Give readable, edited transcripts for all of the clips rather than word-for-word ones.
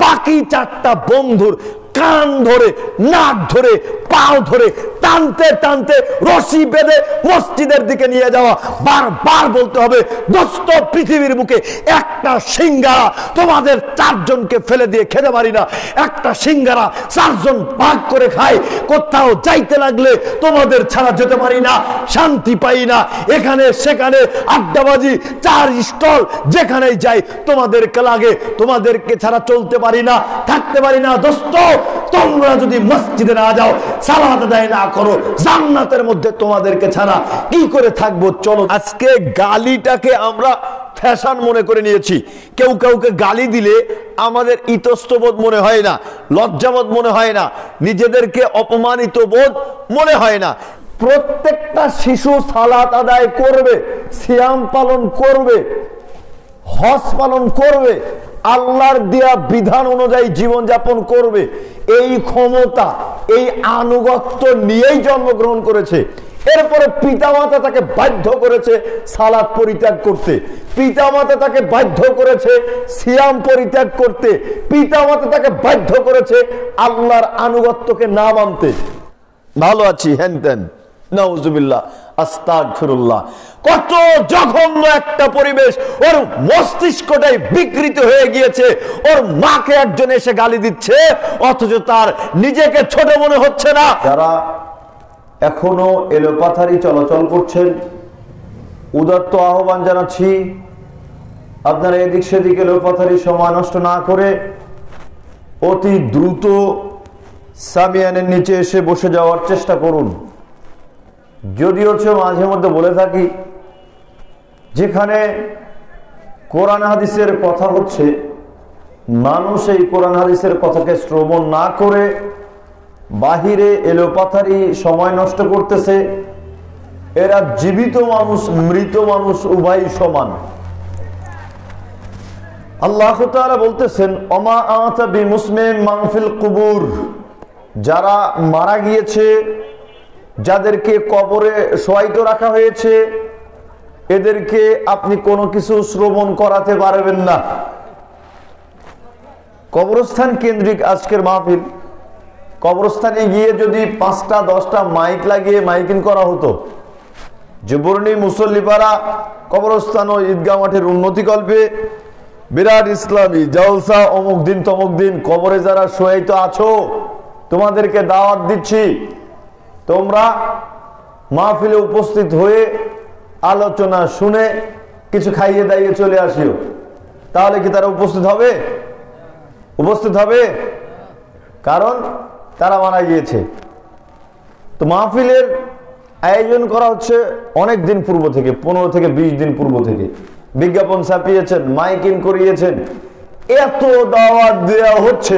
বাকি চারটা বন্ধুর কান ধরে, নাক ধরে, পাও ধরে টানতে টানতে রশি বেঁধে মসজিদের দিকে নিয়ে যাওয়া। বারবার বলতে হবে, দোস্ত পৃথিবীর বুকে একটা সিঙ্গারা তোমাদের চারজনকে ফেলে দিয়ে খেতে পারি না, একটা সিঙ্গারা চারজন ভাগ করে খায়। কোথাও যাইতে লাগলে তোমাদের ছাড়া যেতে পারি না, শান্তি পাই না। এখানে সেখানে আড্ডাবাজি, চার স্টল, যেখানেই যাই তোমাদেরকে লাগে, তোমাদেরকে ছাড়া চলতে পারি না, থাকতে পারি না। দোস্ত তোমরা যদি মসজিদে না যাও, সালাত আদায় না করো, জান্নাতের মধ্যে তোমাদেরকে ছাড়া কি করে থাকবো? চলো। আজকে গালিটাকে আমরা ফ্যাশন মনে করে নিয়েছি। কেউ কাউকে গালি দিলে আমাদের ইতস্তবোধ মনে হয় না, লজ্জাবোধ মনে হয় না, নিজেদেরকে অপমানিত বোধ মনে হয় না। প্রত্যেকটা শিশু সালাত আদায় করবে, সিয়াম পালন করবে, হজ পালন করবে, আল্লাহর দেয়া বিধান অনুযায়ী জীবনযাপন করবে। এই ক্ষমতা, এই আনুগত্য নিয়েই জন্মগ্রহণ করেছে। এরপরে পিতামাতা তাকে বাধ্য করেছে সালাত পরিত্যাগ করতে, পিতামাতা তাকে বাধ্য করেছে সিয়াম পরিত্যাগ করতে, পিতামাতা তাকে বাধ্য করেছে আল্লাহর আনুগত্যকে না মানতে। ভালো আছি হ্যান ত্যান, নাউজুবিল্লাহ, আস্তাগফিরুল্লাহ। কত জঘন্য একটা পরিবেশ, ওর মস্তিষ্কটাই বিকৃত হয়ে গিয়েছে। ওর মাকে একজন এসে গালি দিচ্ছে, অথচ তার নিজেকে ছোট মনে হচ্ছে না। যারা এখনো এলোপাথারি চলাচল করছেন, উদাত্ত আহ্বান জানাচ্ছি, আপনারা এদিক সেদিক এলোপাথারি সময় নষ্ট না করে অতি দ্রুত সামিয়ানের নিচে এসে বসে যাওয়ার চেষ্টা করুন। যদিও মাঝে মধ্যে বলে থাকি, যেখানে কোরআন হাদিসের কথা হচ্ছে, মানুষ এই কোরআন হাদিসের কথাকে শ্রবণ না করে বাহিরে এলোপাথারি সময় নষ্ট করতেছে। এরা জীবিত মানুষ, মৃত মানুষ উভয় সমান। আল্লাহ তাআলা বলতেছেন, ওমা আতা বিমুসমিন মান ফিল কুবুর, যারা মারা গিয়েছে, যাদেরকে কবরে শোয়াইতে রাখা হয়েছে, এদেরকে আপনি কোনো কিছু শ্রবণ করাতে পারবেন না। কবরস্থান কেন্দ্রিক আজকের মাহফিল। কবরস্থানে গিয়ে যদি 5টা 10টা মাইক লাগিয়ে মাইকিং করা হতো, যে বর্ণী মুসল্লিপাড়া কবরস্থান ও ঈদগাহ মাঠের উন্নতি কল্পে বিরাট ইসলামী জলসা, অমুক দিন তমুক দিন, কবরে যারা শোয়াইতে আছো তোমাদেরকে দাওয়াত দিচ্ছি, তোমরা মাহফিলে উপস্থিত হয়ে আলোচনা শুনে কিছু খাইয়ে দাইয়ে চলে আসিও। তাহলে কি তারা উপস্থিত হবে? উপস্থিত হবে, কারণ তারা মারা গিয়েছে। তো মাহফিলের আয়োজন করা হচ্ছে অনেক দিন পূর্ব থেকে, 15 থেকে 20 দিন পূর্ব থেকে। বিজ্ঞাপন ছাপিয়েছেন, মাইকিং করিয়েছেন, এত দাওয়াত দেওয়া হচ্ছে,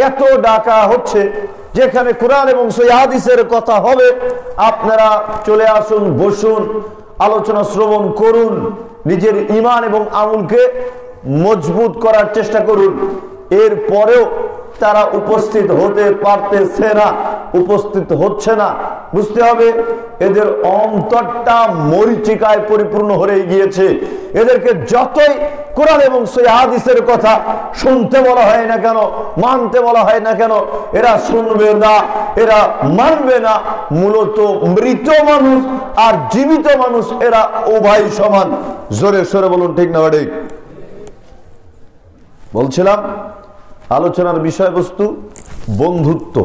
এত ডাকা হচ্ছে, যেখানে কোরআন এবং সহিহ হাদিসের কথা হবে আপনারা চলে আসুন, বসুন, আলোচনা শ্রবণ করুন, নিজের ঈমান এবং আমলকে মজবুত করার চেষ্টা করুন। এরপরেও তারা উপস্থিত হতে পারতেছে না, উপস্থিত হচ্ছে না। বুঝতে হবে এদের অন্তরটা মরিচিকায় পরিপূর্ণ হয়ে গিয়েছে। এদেরকে যতই কোরআন এবং সহিহ হাদিসের কথা শুনতে বলা হয় না কেন, মানতে বলা হয় না কেন, এরা শুনবে না, এরা মানবে না। মূলত মৃত মানুষ আর জীবিত মানুষ এরা উভয় সমান। জোরে সোরে বলুন, ঠিক না ঠিক? বলছিলাম আলোচনার বিষয়বস্তু বন্ধুত্ব,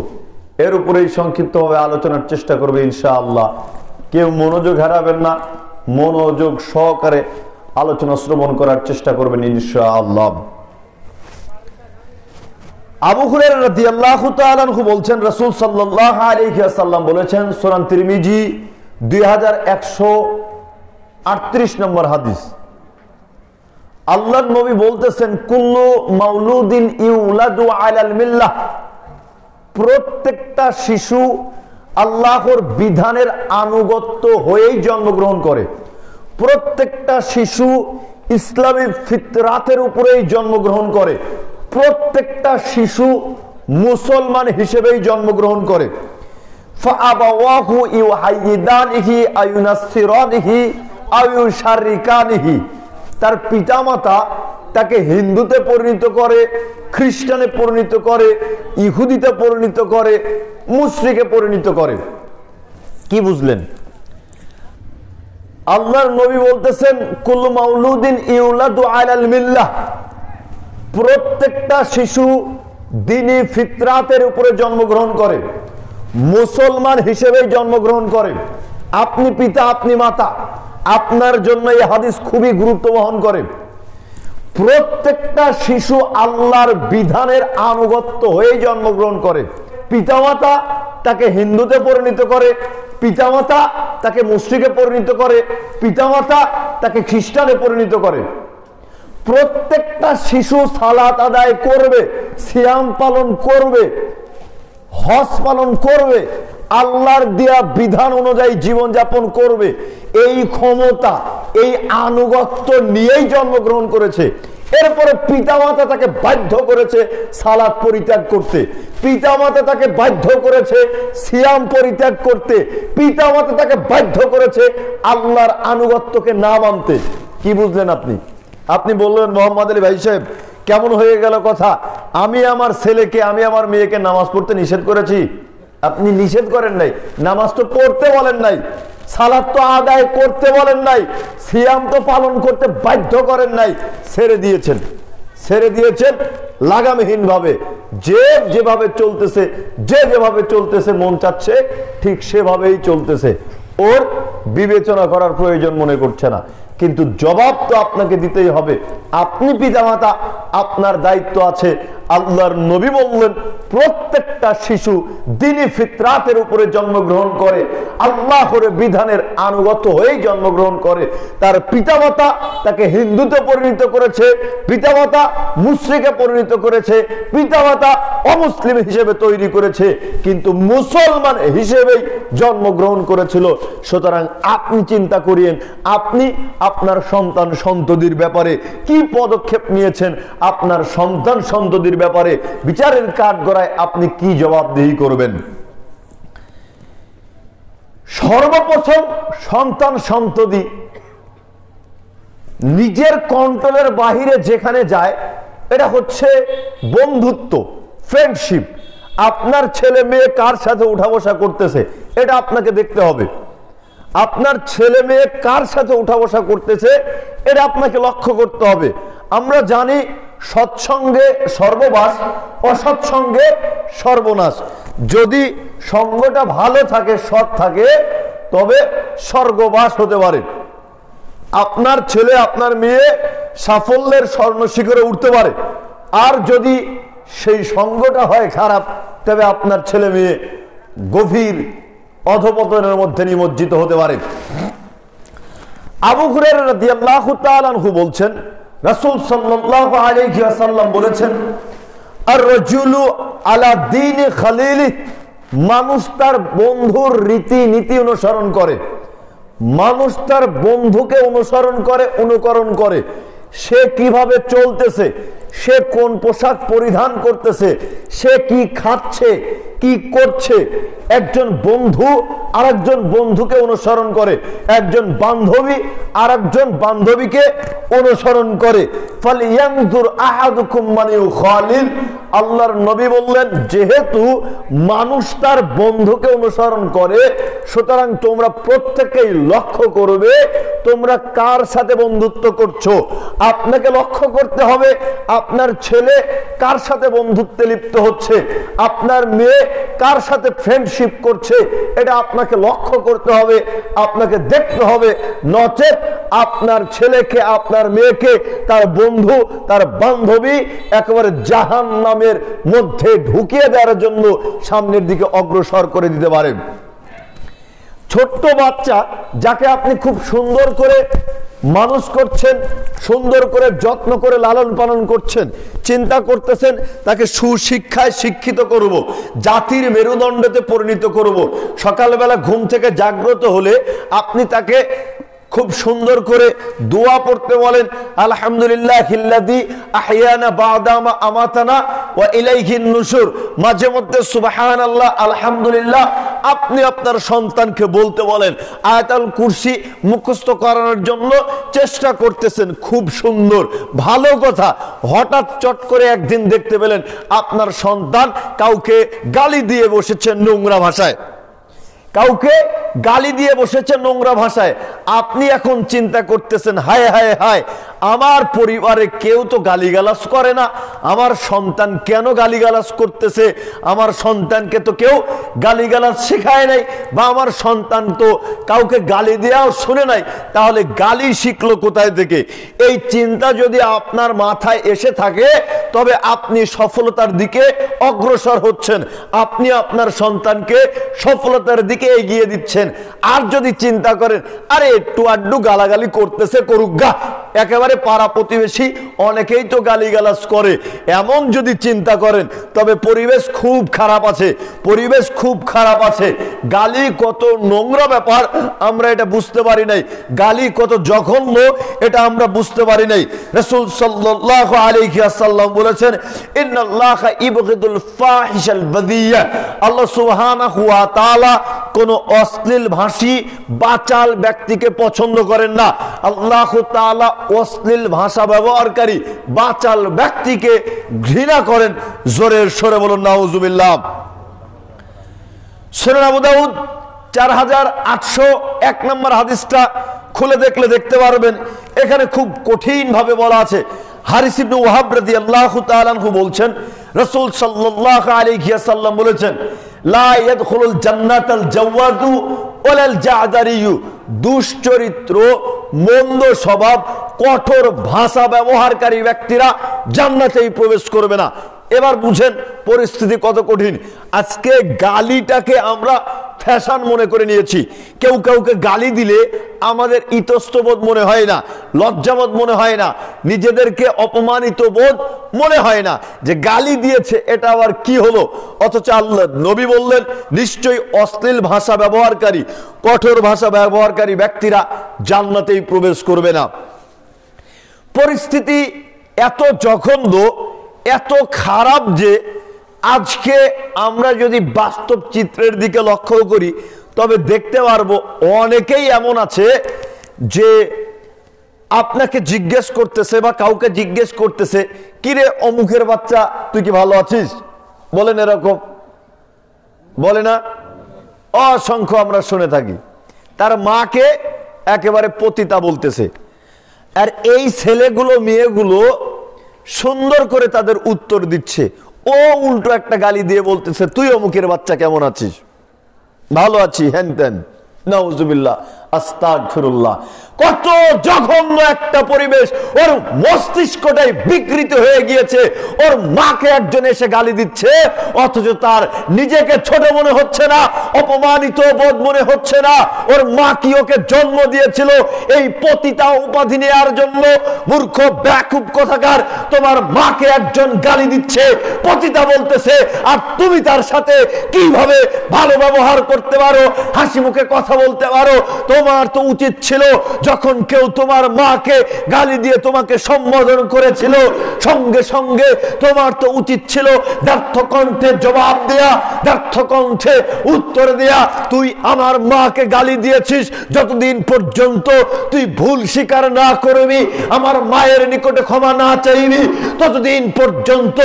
এর উপরেই সংক্ষিপ্তভাবে আলোচনার চেষ্টা করবে ইনশাআল্লাহ। কেউ মনোযোগ হারাবেন না, মনোযোগ সহকারে আলোচনা শ্রবণ করার চেষ্টা করবেন ইনশাআল্লাহ। আবু হুরায়রা রাদিয়াল্লাহু তাআলা আনহু বলছেন, রাসূল সাল্লাল্লাহু আলাইহি ওয়াসাল্লাম বলেছেন, সুনান তিরমিজি 2138 নম্বর হাদিস, আল্লাহর নবী বলতেছেন, কুল্লু মাউলুদিন ইউলাদু আলাল মিল্লাহ, প্রত্যেকটা শিশু আল্লাহর বিধানের আনুগত্য হয়েই জন্মগ্রহণ করে। প্রত্যেকটা শিশু ইসলামী ফিতরাতের উপরেই জন্মগ্রহণ করে। প্রত্যেকটা শিশু মুসলমান হিসেবেই জন্মগ্রহণ করে। ফাআবাওয়াহু ইউহাইয়িদানিহি আয়ুনাসসিরানিহি আও ইউশাররিকানিহি, তার পিতামাতা তাকে হিন্দুতে পরিণত করে, খ্রিস্টানে পরিণত করে, ইহুদিতে পরিণত করে, মুশরিকে পরিণত করে। কি বুঝলেন? আল্লাহর নবী বলতেছেন কুল্লু মাউলুদিন ইউলাদু আলাল মিল্লাহ, প্রত্যেকটা শিশু দ্বীনি ফিতরাতের উপরে জন্মগ্রহণ করে, মুসলমান হিসেবে জন্মগ্রহণ করে। আপনি পিতা, আপনি মাতা, আপনার জন্য এই হাদিস খুবই গুরুত্ব বহন করে। প্রত্যেকটা শিশু আল্লাহর বিধানের আনুগত্য হয়ে জন্মগ্রহণ করে। পিতামাতা তাকে হিন্দুতে পরিণত করে, পিতামাতা তাকে মুশরিকে পরিণত করে, পিতামাতা তাকে খ্রিস্টানে পরিণত করে। প্রত্যেকটা শিশু সালাত আদায় করবে, সিয়াম পালন করবে, হজ পালন করবে, আল্লাহর দেয়া বিধান অনুযায়ী জীবনযাপন করবে। এই ক্ষমতা, এই আনুগত্য নিয়েই জন্মগ্রহণ করেছে। এরপরে পিতামাতা তাকে বাধ্য করেছে সালাত পরিত্যাগ করতে, পিতামাতা তাকে বাধ্য করেছে সিয়াম পরিত্যাগ করতে, পিতামাতা তাকে বাধ্য করেছে আল্লাহর আনুগত্যকে না মানতে। কি বুঝলেন আপনি? আপনি বললেন মোহাম্মদ আলী ভাই সাহেব কেমন হয়ে গেল কথা, আমি আমার ছেলেকে, আমি আমার মেয়েকে নামাজ পড়তে নিষেধ করেছি। আপনি নিষেধ করেন নাই, নামাজ তো পড়তে বলেন নাই, সালাত তো আদায় করতে বলেন নাই, সিয়াম তো পালন করতে বাধ্য করেন নাই, ছেড়ে দিয়েছেন। ছেড়ে দিয়েছেন লাগামহীন ভাবে। যে যেভাবে চলতেছে, যে যেভাবে চলতেছে মন চাচ্ছে ঠিক সেভাবেই চলতেছে, ওর বিবেচনা করার প্রয়োজন মনে করছে না। কিন্তু জবাব তো আপনাকে দিতেই হবে। আপনি পিতামাতা, আপনার দায়িত্ব আছে। আল্লাহর নবী বললেন প্রত্যেকটা শিশু দ্বীনি ফিতরাতের উপরে জন্মগ্রহণ করে, আল্লাহর বিধানের আনুগত্য হয়েই জন্মগ্রহণ করে। তার পিতামাতা তাকে হিন্দুতে পরিণত করেছে, পিতামাতা মুশরিকে পরিণত করেছে, পিতামাতা অমুসলিম হিসেবে তৈরি করেছে, কিন্তু মুসলমান হিসেবেই জন্মগ্রহণ করেছিল। সুতরাং আপনি চিন্তা করিয়েন, আপনি আপনার সন্তান সন্ততির ব্যাপারে কি পদক্ষেপ নিয়েছেন, আপনার সন্তান সন্ততির ব্যাপারে বিচারের কাঠগড়ায় আপনি কি জবাবদিহি করবেন। সর্বপ্রথম সন্তান সন্ততি নিজের কন্ট্রোলের বাহিরে যেখানে যায়, এটা হচ্ছে বন্ধুত্ব, ফ্রেন্ডশিপ। আপনার ছেলে মেয়ে কার সাথে উঠা বসা করতেছে এটা আপনাকে দেখতে হবে। আপনার ছেলে মেয়ে কার সাথে উঠা বসা করতেছে এটা আপনাকে লক্ষ্য করতে হবে। আমরা জানি সৎসঙ্গে সর্ববাস, অসৎসঙ্গে সর্বনাশ। যদি সঙ্গটা ভালো থাকে, সৎ থাকে, তবে স্বর্গবাস হতে পারে। আপনার ছেলে, আপনার মেয়ে সাফল্যের স্বর্ণ শিখরে উঠতে পারে। আর যদি সেই সঙ্গটা হয় খারাপ, তবে আপনার ছেলে মেয়ে গভীর অধপতনের মধ্যে নিমজ্জিত হতে পারে। আবু হুরায়রা রাদিয়াল্লাহু তাআলা আনহু বলছেন, রাসূল সাল্লাল্লাহু আলাইহি ওয়াসাল্লাম বলেছেন, আর-রাজুলু আলা দীনি খালিলি, মানুষ তার বন্ধুর রীতি নীতি অনুসরণ করে। মানুষ তার বন্ধুকে অনুসরণ করে, অনুকরণ করে। সে কিভাবে চলতেছে, সে কোন পোশাক পরিধান করতেছে, সে কি খাচ্ছে, কি করছে। একজন বন্ধু আরেকজন বন্ধুকে অনুসরণ করে, একজন বান্ধবী আরেকজন বান্ধবীকে অনুসরণ করে। ফালইয়ানজুর আহাদুকুম মান ইউখালিল, আল্লাহর নবী বললেন যেহেতু মানুষ তার বন্ধুকে অনুসরণ করে, সুতরাং তোমরা প্রত্যেকেই লক্ষ্য করবে তোমরা কার সাথে বন্ধুত্ব করছো। আপনাকে লক্ষ্য করতে হবে আপনার ছেলে কার সাথে বন্ধুত্বে লিপ্ত হচ্ছে, আপনার মেয়ে কার সাথে ফ্রেন্ডশিপ করছে, এটা আপনাকে লক্ষ্য করতে হবে, আপনাকে দেখতে হবে। নচেত আপনার ছেলেকে, আপনার মেয়েকে, তার বন্ধু, তার বান্ধবী একেবারে জাহান্নামের মধ্যে ঢুকিয়ে দেওয়ার জন্য সামনের দিকে অগ্রসর করে দিতে পারেন। ছোট্ট বাচ্চা যাকে আপনি খুব সুন্দর করে মানুষ করছেন, সুন্দর করে যত্ন করে লালন পালন করছেন, চিন্তা করতেছেন তাকে সুশিক্ষায় শিক্ষিত করব, জাতির মেরুদণ্ডতে পরিণত করব। সকালবেলা ঘুম থেকে জাগ্রত হলে আপনি তাকে খুব সুন্দর করে দোয়া পড়তে বলেন, আলহামদুলিল্লাহিল্লাযী আহইয়ানা বা'দা মা আমাতানা ওয়া ইলাইহিন নুশুর। মাঝে মধ্যে সুবহানাল্লাহ, আলহামদুলিল্লাহ, আপনি আপনার সন্তানকে বলতে বলেন, আয়াতুল কুরসি মুখস্থ করানোর জন্য চেষ্টা করতেছেন, খুব সুন্দর ভালো কথা। হঠাৎ চট করে একদিন দেখতে পেলেন আপনার সন্তান কাউকে গালি দিয়ে বসেছে নোংরা ভাষায়, কাউকে গালি দিয়ে বসেছে নোংরা ভাষায়। আপনি এখন চিন্তা করতেছেন, হায় হায় হায়, আমার পরিবারে কেউ তো গালিগালাজ করে না, আমার সন্তান কেন গালিগালাজ করতেছে? আমার সন্তানকে তো কেউ গালিগালাজ শেখায় নাই, বা আমার সন্তান তো কাউকে গালি দেওয়াও শুনে নাই, তাহলে গালি শিখলো কোথায় থেকে? এই চিন্তা যদি আপনার মাথায় এসে থাকে, তবে আপনি সফলতার দিকে অগ্রসর হচ্ছেন, আপনি আপনার সন্তানকে সফলতার দিকে এগিয়ে দিচ্ছেন। আর যদি চিন্তা করেন, আরে একটু আড্ডু গালাগালি করতেছে, করুক গা, একেবারে পাড়া প্রতিবেশী অনেকেই তো গালিগালাজ করে, এমন যদি চিন্তা করেন, তবে পরিবেশ খুব খারাপ আছে, পরিবেশ খুব খারাপ আছে। গালি কত নোংরা ব্যাপার আমরা এটা বুঝতে পারি নাই, গালি কত জঘন্য এটা আমরা বুঝতে পারি নাই। রাসূল সাল্লাল্লাহু আলাইহি ওয়াসাল্লাম বলেছেন, ইন্নাল্লাহা ইবগিদুল ফাহিশাল বাদিয়া, আল্লাহ সুবহানাহু ওয়া তাআলা কোন অশ্লীল ভাষী বাচাল ব্যক্তিকে পছন্দ করেন না। আল্লাহ তাআলা অশ্লীল ভাষা ব্যবহারকারী বাচাল ব্যক্তিকে ঘৃণা করেন। জোরের সরে বলুন নাউজুবিল্লাহ। সুনান আবু দাউদ 4801 নম্বর হাদিসটা খুলে দেখলে দেখতে পারবেন, এখানে খুব কঠিন ভাবে বলা আছে। হারিস ইবনে ওয়াহাব রাদিয়াল্লাহু তাআলা আনহু বলছেন, রাসূল সাল্লাল্লাহু আলাইহি ওয়াসাল্লাম বলেছেন, লা ইয়াদখুলুল জান্নাতাল জাওয়াদু ওয়ালাল জাদারিয়ু, দুশ্চরিত্র, মন্দ স্বভাব, কঠোর ভাষা ব্যবহারকারী ব্যক্তিরা জান্নাতেই প্রবেশ করবে না। এবার বুঝেন পরিস্থিতি কত কঠিন। আজকে গালিটাকে আমরা ফ্যাশন মনে করে নিয়েছি। কেউ কাউকে গালি দিলে আমাদের ইতস্তবোধ মনে হয় না, লজ্জাবোধ মনে হয় না, নিজেদেরকে অপমানিত বোধ মনে হয় না যে গালি দিয়েছে এটা আবার কি হলো। অথচ আল্লাহ নবী বললেন, নিশ্চয়ই অশ্লীল ভাষা ব্যবহারকারী, কঠোর ভাষা ব্যবহারকারী ব্যক্তিরা জান্নাতেই প্রবেশ করবে না। পরিস্থিতি এত জঘন্য, এত খারাপ যে আজকে আমরা যদি বাস্তব চিত্রের দিকে লক্ষ্য করি, তবে দেখতে পারবো অনেকেই এমন আছে যে আপনাকে জিজ্ঞেস করতেছে বা কাউকে জিজ্ঞেস করতেছে, কিরে অমুকের বাচ্চা তুই কি ভালো আছিস? বলেন, এরকম বলে না? অসংখ্য আমরা শুনে থাকি। তার মাকে একেবারে পতিতা বলতেছে, আর এই ছেলেগুলো মেয়েগুলো সুন্দর করে তাদের উত্তর দিচ্ছে, ও উল্টো একটা গালি দিয়ে বলতেছে, তুই অমুকের বাচ্চা কেমন আছিস? ভালো আছি, হ্যান ত্যান। নাউজুবিল্লাহ, আস্তাগফিরুল্লাহ। কত জঘন্য একটা পরিবেশ, ওর মস্তিষ্কটাই বিকৃত হয়ে গিয়েছে। ওর মাকে একজন এসে গালি দিচ্ছে, অথচ তার নিজেকে ছোট মনে হচ্ছে না, অপমানিত বোধ মনে হচ্ছে না। ওর মা কি ওকে জন্ম দিয়েছিল এই পতিতা উপাধি নেওয়ার জন্য? মূর্খ বেকুব কোথাকার, তোমার মাকে একজন গালি দিচ্ছে, পতিতা বলতেছে, আর তুমি তার সাথে কিভাবে ভালো ব্যবহার করতে পারো, হাসি মুখে কথা বলতে পারো? তোমার তো উচিত ছিল যখন কেউ তোমার মাকে গালি দিয়ে তোমাকে সম্বোধন করেছিল, সঙ্গে সঙ্গে তোমার তো উচিত ছিল ব্যর্থ কণ্ঠে জবাব দেয়া, ব্যর্থ কণ্ঠে উত্তর দেয়া। তুই আমার মাকে গালি দিয়েছিস, যতদিন পর্যন্ত তুই ভুল স্বীকার না করবি, আমার মায়ের নিকটে ক্ষমা না চাইবি, ততদিন পর্যন্ত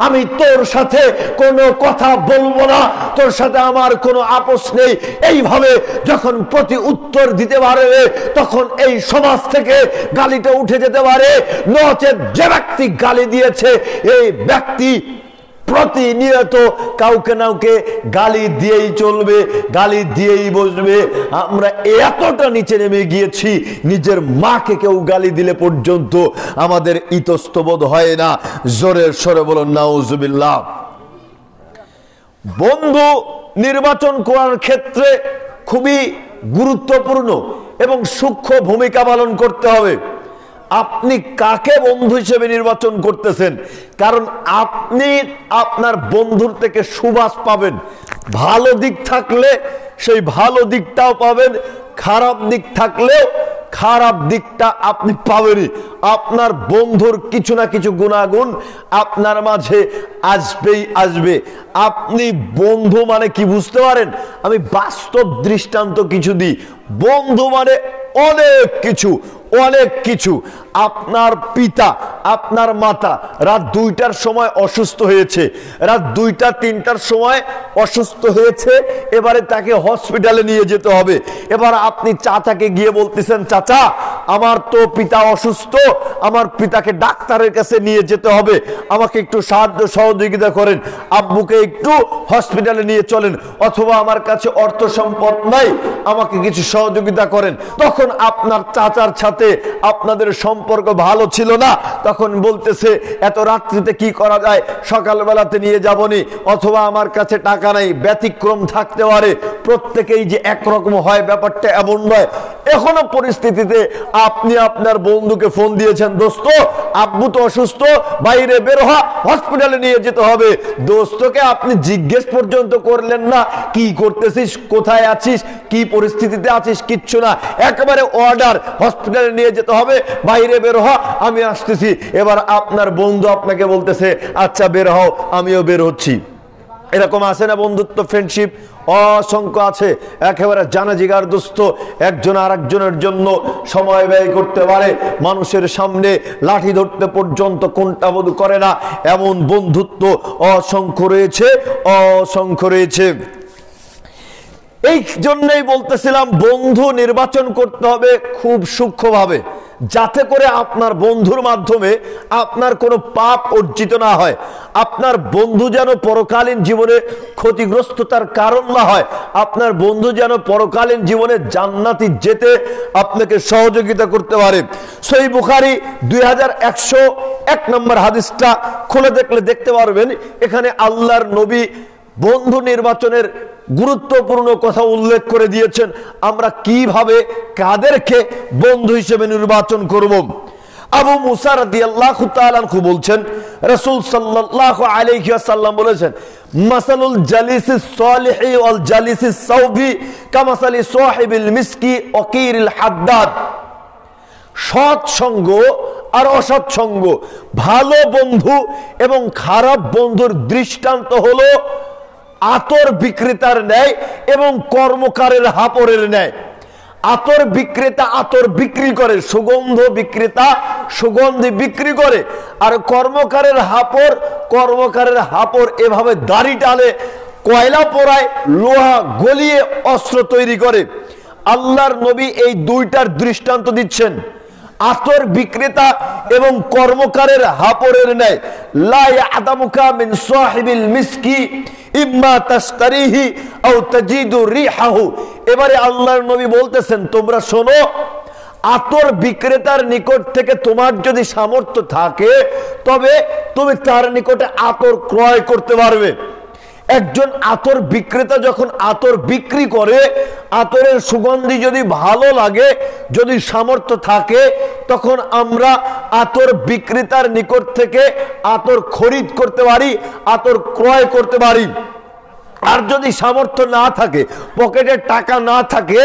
আমি তোর সাথে কোনো কথা বলবো না, তোর সাথে আমার কোনো আপোষ নেই। এইভাবে যখন প্রতি উত্তর দিতে পারবে, তখন এই সমাজ থেকে গালিটা উঠে যেতে পারে। নচেত যে ব্যক্তি গালি দিয়েছে, এই ব্যক্তি প্রতিনিয়ত কাউকে না কাউকে গালি দিয়েই চলবে, গালি দিয়েই বসবে। আমরা এতটা নিচে নেমে গিয়েছি, নিজের মাকে কেউ গালি দিলে পর্যন্ত আমাদের ইতস্তবোধ হয় না। জোরের সরে বলুন নাউজুবিল্লাহ। বন্ধু নির্বাচন করার ক্ষেত্রে খুবই গুরুত্বপূর্ণ এবং সূক্ষ্ম ভূমিকা পালন করতে হবে। আপনি কাকে বন্ধু হিসেবে নির্বাচন করতেছেন, কারণ আপনি আপনার বন্ধুর থেকে সুবাস পাবেন। ভালো দিক থাকলে সেই ভালো দিকটাও পাবেন, খারাপ দিক থাকলেও খারাপ দিকটা আপনি পাবেনই। আপনার বন্ধুর কিছু না কিছু গুণাগুণ আপনার মাঝে আসবেই আসবে। আপনি বন্ধু মানে কি বুঝতে পারেন? আমি বাস্তব দৃষ্টান্ত কিছু দিই। বন্ধু মানে অনেক কিছু, অনেক কিছু। আপনার পিতা, আপনার মাতা রাত 2টার সময় অসুস্থ হয়েছে, রাত 2টা 3টার সময় অসুস্থ হয়েছে, এবারে তাকে হসপিটালে নিয়ে যেতে হবে। এবার আপনি চাচাকে গিয়ে বলতেছেন, চাচা আমার তো পিতা অসুস্থ, আমার পিতাকে ডাক্তারের কাছে নিয়ে যেতে হবে, আমাকে একটু সাহায্য সহযোগিতা করেন, আব্বুকে একটু হসপিটালে নিয়ে চলেন, অথবা আমার কাছে অর্থ সম্পদ নাই, আমাকে কিছু সহযোগিতা করেন। তখন আপনার চাচার সাথে আপনাদের সম্পর্ক ভালো ছিল না, তখন বলতেছে এত রাত্রিতে কি করা যায়, সকালবেলাতে নিয়ে যাবনি, অথবা আমার কাছে টাকা নাই, ব্যতিক্রম থাকতে পারে, প্রত্যেকেই যে একরকম হয় ব্যাপারটা এমন নয়। এখনো পরিস্থিতিতে আপনি আপনার বন্ধুকে ফোন দিয়েছেন, দোস্ত আব্বু তো অসুস্থ, বাইরে বের হ, হসপিটালে নিয়ে যেতে হবে। দোস্তকে আপনি জিজ্ঞেস পর্যন্ত করলেন না কি করতেছিস, কোথায় আছিস, কি পরিস্থিতিতে আছিস, কিচ্ছু না, একেবারে অর্ডার, হসপিটালে নিয়ে যেতে হবে, বাইরে বের হ, আমি আসতেছি। এবার আপনার বন্ধু আপনাকে বলতেছে আচ্ছা বের হও, আমিও বের হচ্ছি। এরকম আছে না বন্ধুত্ব, ফ্রেন্ডশিপ? অসংখ্য আছে। একেবারে জানাজিগার দোস্ত, একজন আরেকজনের জন্য সময় ব্যয় করতে পারে, মানুষের সামনে লাঠি ধরতে পর্যন্ত কোনটা বোধ করে না, এমন বন্ধুত্ব অসংখ্য রয়েছে, অসংখ্য রয়েছে। এই জন্যই বলতেছিলাম বন্ধু নির্বাচন করতে হবে খুব সূক্ষ্মভাবে, যাতে করে আপনার বন্ধুর মাধ্যমে আপনার কোনো পাপ অর্জিত না হয়, আপনার বন্ধু যেন পরকালীন জীবনে ক্ষতিগ্রস্ততার কারণ না হয়, আপনার বন্ধু যেন পরকালীন জীবনে জান্নাতে যেতে আপনাকে সহযোগিতা করতে পারে। সহিহ বুখারী 2101 নম্বর হাদিসটা খুলে দেখলে দেখতে পারবেন, এখানে আল্লাহর নবী বন্ধু নির্বাচনের গুরুত্বপূর্ণ কথা উল্লেখ করে দিয়েছেন, আমরা কিভাবে কাদেরকে বন্ধু হিসেবে নির্বাচন করব। আবু মুসা রাদিয়াল্লাহু তাআলা আনহু বলছেন, রাসূল সাল্লাল্লাহু আলাইহি ওয়াসাল্লাম বলেছেন, মাসালুল জালিসিস সালিহি ওয়াল জালিসিস সাউবি কামাসালি সাহিবিল মিসকি ওয়াকিরিল হাদ্দাদ। সৎ সঙ্গ আর অসৎ সঙ্গ, ভালো বন্ধু এবং খারাপ বন্ধুর দৃষ্টান্ত হলো আতর বিক্রেতার ন্যায় এবং কর্মকারের হাপরের ন্যায়। আতর বিক্রেতা আতর বিক্রি করে, সুগন্ধ বিক্রেতা সুগন্ধি বিক্রি করে, আর কর্মকারের হাপর এভাবে দাড়ি টালে, কয়লা পোড়ায়, লোহা গলিয়ে অস্ত্র তৈরি করে। আল্লাহর নবী এই দুইটার দৃষ্টান্ত দিচ্ছেন, আতর বিক্রেতা এবং কর্মকারের হাপরের ন্যায়। লা ইয়াদামুকা মিন সাহিবিল মিসকি ইম্মা তাশতারিহি আও তাজিদু রিহাহু। এবারে আল্লাহর নবী বলতেছেন, তোমরা শোনো, আতর বিক্রেতার নিকট থেকে তোমার যদি সামর্থ্য থাকে তবে তুমি তার নিকটে আতর ক্রয় করতে পারবে। একজন আতর বিক্রেতা যখন আতর বিক্রি করে, আতরের সুগন্ধি যদি ভালো লাগে, যদি সামর্থ্য থাকে, তখন আমরা আতর বিক্রেতার নিকট থেকে আতর খরিদ করতে পারি, আতর ক্রয় করতে পারি। আর যদি সামর্থ্য না থাকে, পকেটে টাকা না থাকে,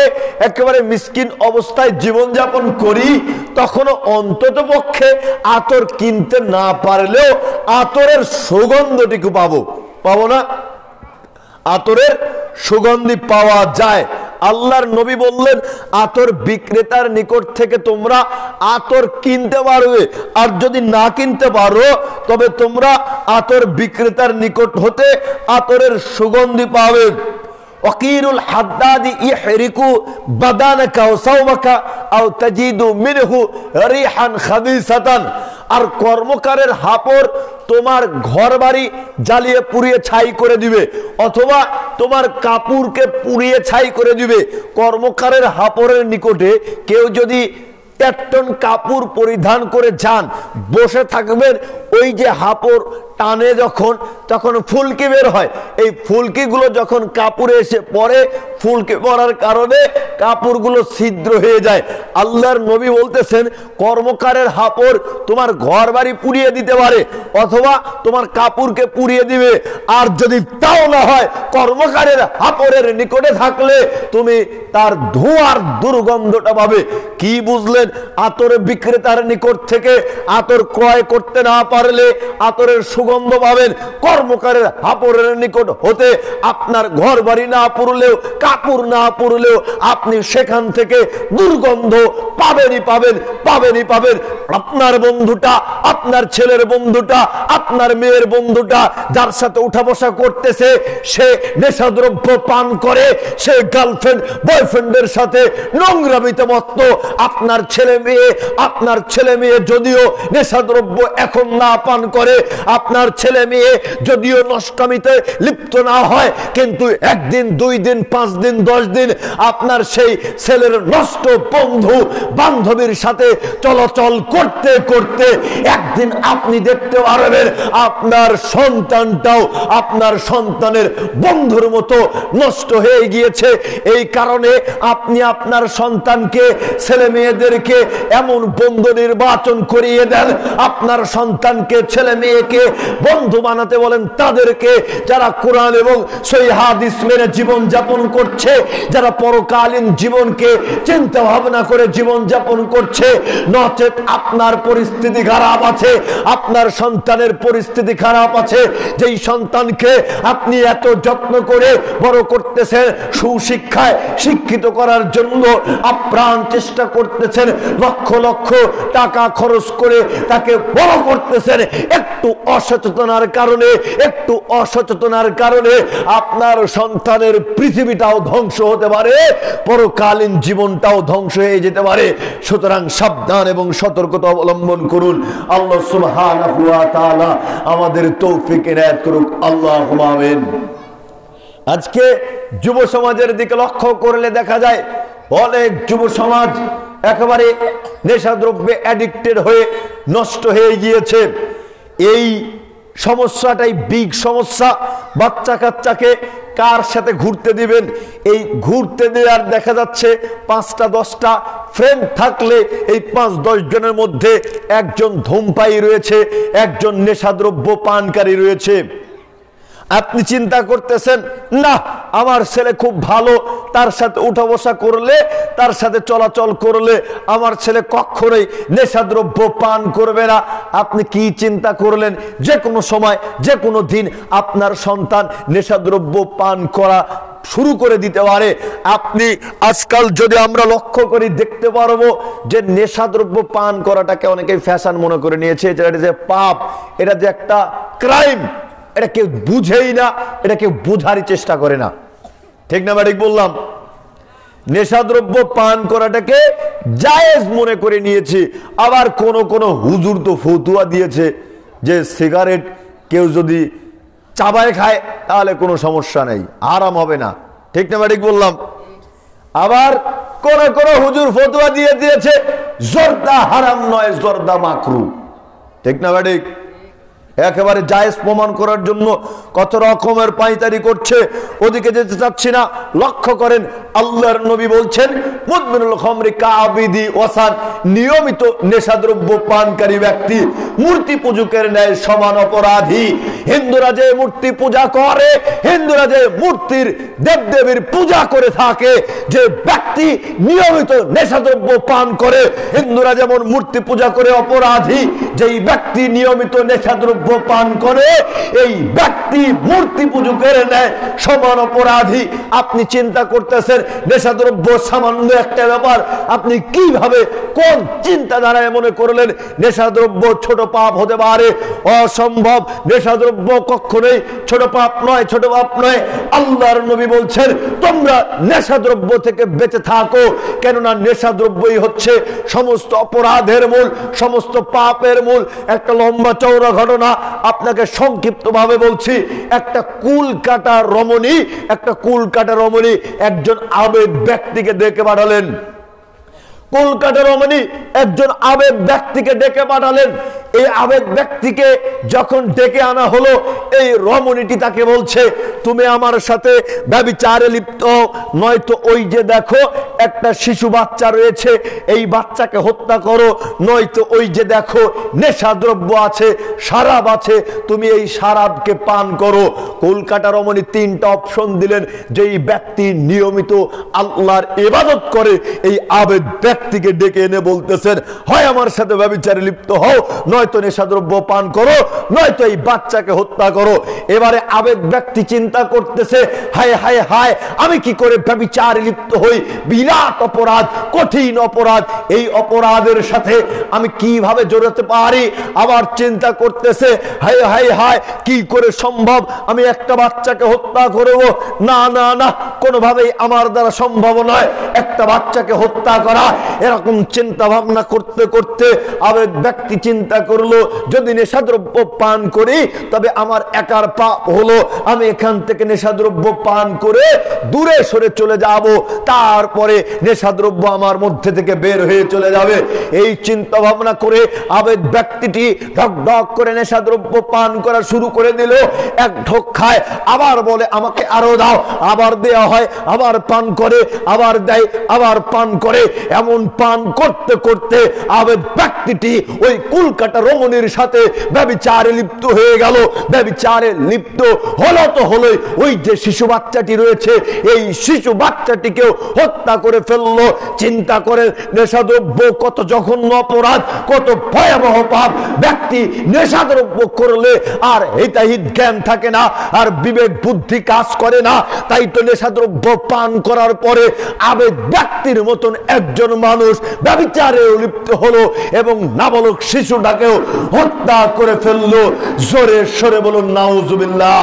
একেবারে মিসকিন অবস্থায় জীবনযাপন করি, তখনও অন্তত পক্ষে আতর কিনতে না পারলেও আতরের সুগন্ধটুকু পাবো না? আতরের সুগন্ধি পাওয়া যায়। আল্লাহর নবী বললেন, আতর বিক্রেতার নিকট থেকে তোমরা আতর কিনতে পারবে, আর যদি না কিনতে পারো তবে তোমরা আতর বিক্রেতার নিকট হতে আতরের সুগন্ধি পাবে। ওয়াকিরুল হাদ্দাদি ইহরিকু বাদানাকা ওয়া সাওমাকা আও তাজিদু মিনহু রিহান খাবিসাতান। আর কর্মকারের হাপর তোমার ঘর বাড়ি জ্বালিয়ে পুড়িয়ে ছাই করে দিবে, অথবা তোমার কাপড়কে পুড়িয়ে ছাই করে দিবে। কর্মকারের হাপরের নিকটে কেউ যদি 1 টন কাপড় পরিধান করে যান, বসে থাকবেন, ওই যে হাপড় টানে যখন, তখন ফুলকি বের হয়। এই ফুলকিগুলো যখন কাপড়ে এসে পড়ে, ফুলকি পড়ার কারণে কাপড়গুলো ছিদ্র হয়ে যায়। আল্লাহর নবী বলতেছেন কর্মকারের হাপড় তোমার ঘর বাড়ি পুড়িয়ে দিতে পারে, অথবা তোমার কাপড়কে পুড়িয়ে দিবে। আর যদি তাও না হয়, কর্মকারের হাপড়ের নিকটে থাকলে তুমি তার ধোঁয়ার দুর্গন্ধটা পাবে। কি বুঝলেন? আতর বিক্রেতার নিকট থেকে আতর ক্রয় করতে না পারলে আতরের সুগন্ধ পাবেন। কর্মকারের হাপড়ের নিকট হতে আপনার ঘর বাড়ি না পুড়লেও, কাপড় না পুড়লেও আপনি সেখান থেকে দুর্গন্ধ পাবেনই পাবেন, পাবেনই পাবেন। আপনার বন্ধুটা, আপনার ছেলের বন্ধুটা, আপনার মেয়ের বন্ধুটা যার সাথে উঠা বসা করতেছে, সে নেশাদ্রব্য পান করে, সে গার্লফ্রেন্ড বয়ফ্রেন্ডের সাথে নোংরামিতে মত্ত। আপনার ছেলে মেয়ে যদিও নেশাদ্রব্য এখন না পান করে, আপনার ছেলে মেয়ে যদিও নষ্কামিতে লিপ্ত না হয়, কিন্তু একদিন, 2 দিন, 5 দিন, 10 দিন আপনার সেই ছেলের নষ্ট বন্ধু বান্ধবীর সাথে চলাচল করতে করতে একদিন আপনি দেখতে পারবেন আপনার সন্তানটাও আপনার সন্তানের বন্ধুর মতো নষ্ট হয়ে গিয়েছে। এই কারণে আপনি আপনার সন্তানকে, ছেলে মেয়েদেরকে এমন বন্ধু নির্বাচন করিয়ে দেন, আপনার সন্তানকে, ছেলে মেয়েকে বন্ধু বানাতে বলেন তাদেরকে যারা কোরআন এবং সহিহ হাদিস মেনে জীবন যাপন করছে, যারা পরকালীন জীবনকে চিন্তা ভাবনা করে জীবন যাপন করছে। নচেত আপনার পরিস্থিতি খারাপ আছে, আপনার সন্তানের পরিস্থিতি খারাপ আছে। যেই সন্তানকে আপনি এত যত্ন করে বড় করতেছেন, সুশিক্ষায় শিক্ষিত করার জন্য আপ্রাণ চেষ্টা করতেছেন, লক্ষ লক্ষ টাকা খরচ করে তাকে বড় করতেছেন, একটু অসচেতনার কারণে আপনার সন্তানের পৃথিবীটাও ধ্বংস হতে পারে, পরকালীন জীবনটাও ধ্বংস হয়ে যেতে পারে। সুতরাং সাবধান এবং সতর্কতা অবলম্বন করুন। আল্লাহ সুবহানাহু ওয়া তাআলা আমাদের তৌফিক ইনায়াত করুক। আল্লাহুম্মা আমিন। আজকে যুব সমাজের দিকে লক্ষ্য করলে দেখা যায় অনেক যুব সমাজ একেবারে নেশাদ্রব্যে অ্যাডিক্টেড হয়ে নষ্ট হয়ে গিয়েছে। এই সমস্যাটাই বিগ সমস্যা। বাচ্চা কাচ্চাকে কার সাথে ঘুরতে দিবেন? এই ঘুরতে দেওয়ার দেখা যাচ্ছে 5টা 10টা ফ্রেন্ড থাকলে এই 5-10 জনের মধ্যে একজন ধূমপায়ী রয়েছে, একজন নেশাদ্রব্য পানকারী রয়েছে। আপনি চিন্তা করতেছেন না আমার ছেলে খুব ভালো, তার সাথে উঠা বসা করলে, তার সাথে চলাচল করলে আমার ছেলে কখনোই নেশাদ্রব্য পান করবে না। আপনি কি চিন্তা করলেন? যে কোনো সময়, যে কোনো দিন আপনার সন্তান নেশাদ্রব্য পান করা শুরু করে দিতে পারে। আপনি আজকাল যদি আমরা লক্ষ্য করি দেখতে পারবো যে নেশাদ্রব্য পান করাটাকে অনেকেই ফ্যাশন মনে করে নিয়েছে, এটা যে পাপ, এটা যে একটা ক্রাইম, এটা কেউ বুঝেই না, এটা কেউ বুঝারই চেষ্টা করে না। ঠিক না? ঠিক বললাম? নেশাদ্রব্য পান করাটাকে জায়েজ মনে করে নিয়েছি। আবার কোন হুজুর তো ফতুয়া দিয়েছে যে সিগারেট কেউ যদি চাবায় খায় তাহলে কোনো সমস্যা নেই, আরাম হবে না। ঠিক না? ঠিক বললাম? আবার কোন হুজুর ফতুয়া দিয়ে দিয়েছে জর্দা হারাম নয়, জর্দা মাকরু। ঠিক না? ঠিক একেবারে জায়েজ প্রমাণ করার জন্য কত রকমের পায়তারি করছে, ওদিকে যেতে চাচ্ছি না। লক্ষ্য করেন আল্লাহর নবী বলছেন মুদমিনুল খামরি কাবিদি ওয়াসান, নিয়মিত নেশাদ্রব্য পানকারী ব্যক্তি মূর্তি পূজকের ন্যায় সমান অপরাধী। হিন্দুরা যে মূর্তি পূজা করে, হিন্দুরা যে মূর্তির দেবদেবীর পূজা করে থাকে, যে ব্যক্তি নিয়মিত নেশাদ্রব্য পান করে, হিন্দুরা যেমন মূর্তি পূজা করে অপরাধী, যেই ব্যক্তি নিয়মিত নেশাদ্রব্য পান করে এই ব্যক্তি মূর্তি পূজকের ন্যায় সমান অপরাধী। আপনি চিন্তা করতেছেন নেশাদ্রব্য সামান্য একটা ব্যাপার, আপনি কিভাবে কোন চিন্তাধারায় মনে করলেন নেশাদ্রব্য ছোট পাপ হতে পারে? অসম্ভব। নেশাদ্রব্য কখনোই ছোট পাপ নয়, ছোট পাপ নয়। আল্লাহর নবী বলছেন তোমরা নেশাদ্রব্য থেকে বেঁচে থাকো, কেননা নেশাদ্রব্যই হচ্ছে সমস্ত অপরাধের মূল, সমস্ত পাপের মূল। একটা লম্বা চওড়া ঘটনা আপনাকে সংক্ষিপ্ত ভাবে বলছি। একটা কুল কাটা রমণী একজন আবেদ ব্যক্তিকে ডেকে পাঠালেন। কলকাতা রমণী একজন আবেগ ব্যক্তিকে ডেকে পাঠালেন। এই আবেগ ব্যক্তিকে যখন ডেকে আনা হলো, এই রমণীটি তাকে বলছে, তুমি আমার সাথে ব্যভিচারে লিপ্ত, নয়তো ওই যে দেখো একটা শিশু বাচ্চা রয়েছে, এই বাচ্চাকে হত্যা করো, নয়তো ওই যে দেখো নেশাদ্রব্য আছে, শরাব আছে, তুমি এই শরাবকে পান করো। কলকাতা রমণী তিনটা অপশন দিলেন। যেই ব্যক্তি নিয়মিত আল্লাহর ইবাদত করে, এই আবেগ ব্যক্তিকে ডেকে এনে বলতেছেন, হয় আমার সাথে ব্যভিচারে লিপ্ত হও, নয়তো নেশাদ্রব্য পান করো, নয়তো এই বাচ্চাকে হত্যা করো। এবারে আবেগ ব্যক্তি চিন্তা করতেছে, হায় হায় হায়, আমি কি করে ব্যভিচারে লিপ্ত হই, বিরাট অপরাধ, কঠিন অপরাধ, এই অপরাধের সাথে আমি কিভাবে জড়াতে পারি। আবার চিন্তা করতেছে, হায় হায় হায়, কি করে সম্ভব আমি একটা বাচ্চাকে হত্যা করব, না না না, কোনোভাবেই আমার দ্বারা সম্ভব নয় একটা বাচ্চাকে হত্যা করা। এরকম চিন্তা ভাবনা করতে করতে আবেগ ব্যক্তি চিন্তা করলো, যদি নেশাদ্রব্য পান করি তবে আমার একার পা হলো, আমি এখান থেকে নেশাদ্রব্য পান করে দূরে সরে চলে যাব, তারপরে নেশাদ্রব্য আমার মধ্যে থেকে বের হয়ে চলে যাবে। এই চিন্তা ভাবনা করে আবেগ ব্যক্তিটি ঢক ঢক করে নেশাদ্রব্য পান করা শুরু করে দিল। এক ঢোক খায়, আবার বলে আমাকে আরো দাও, আবার দেয়া হয়, আবার পান করে, আবার দেয়, আবার পান করে। এমন পান করতে করতে আবেগ ব্যক্তিটি ওই কলকাতা রমণীর সাথে ব্যভিচারে লিপ্ত হয়ে গেল। ব্যভিচারে লিপ্ত হলো তো হলোই, ওই যে শিশু বাচ্চাটি রয়েছে, এই শিশু বাচ্চাটিকেও হত্যা করে ফেললো। চিন্তা করে, নেশাদ্রব্য কত জঘন্য অপরাধ, কত ভয়াবহ পাপ। ব্যক্তি নেশাদ্রব্য করলে আর হিতাহিত জ্ঞান থাকে না, আর বিবেক বুদ্ধি কাজ করে না। তাই তো নেশাদ্রব্য পান করার পরে আবেগ ব্যক্তির মতন একজন মানুষ ব্যভিচারে লিপ্ত হলো এবং নাবালক শিশুটাকেও হত্যা করে ফেললো। জোরে সরে বলুন নাউজুবিল্লাহ।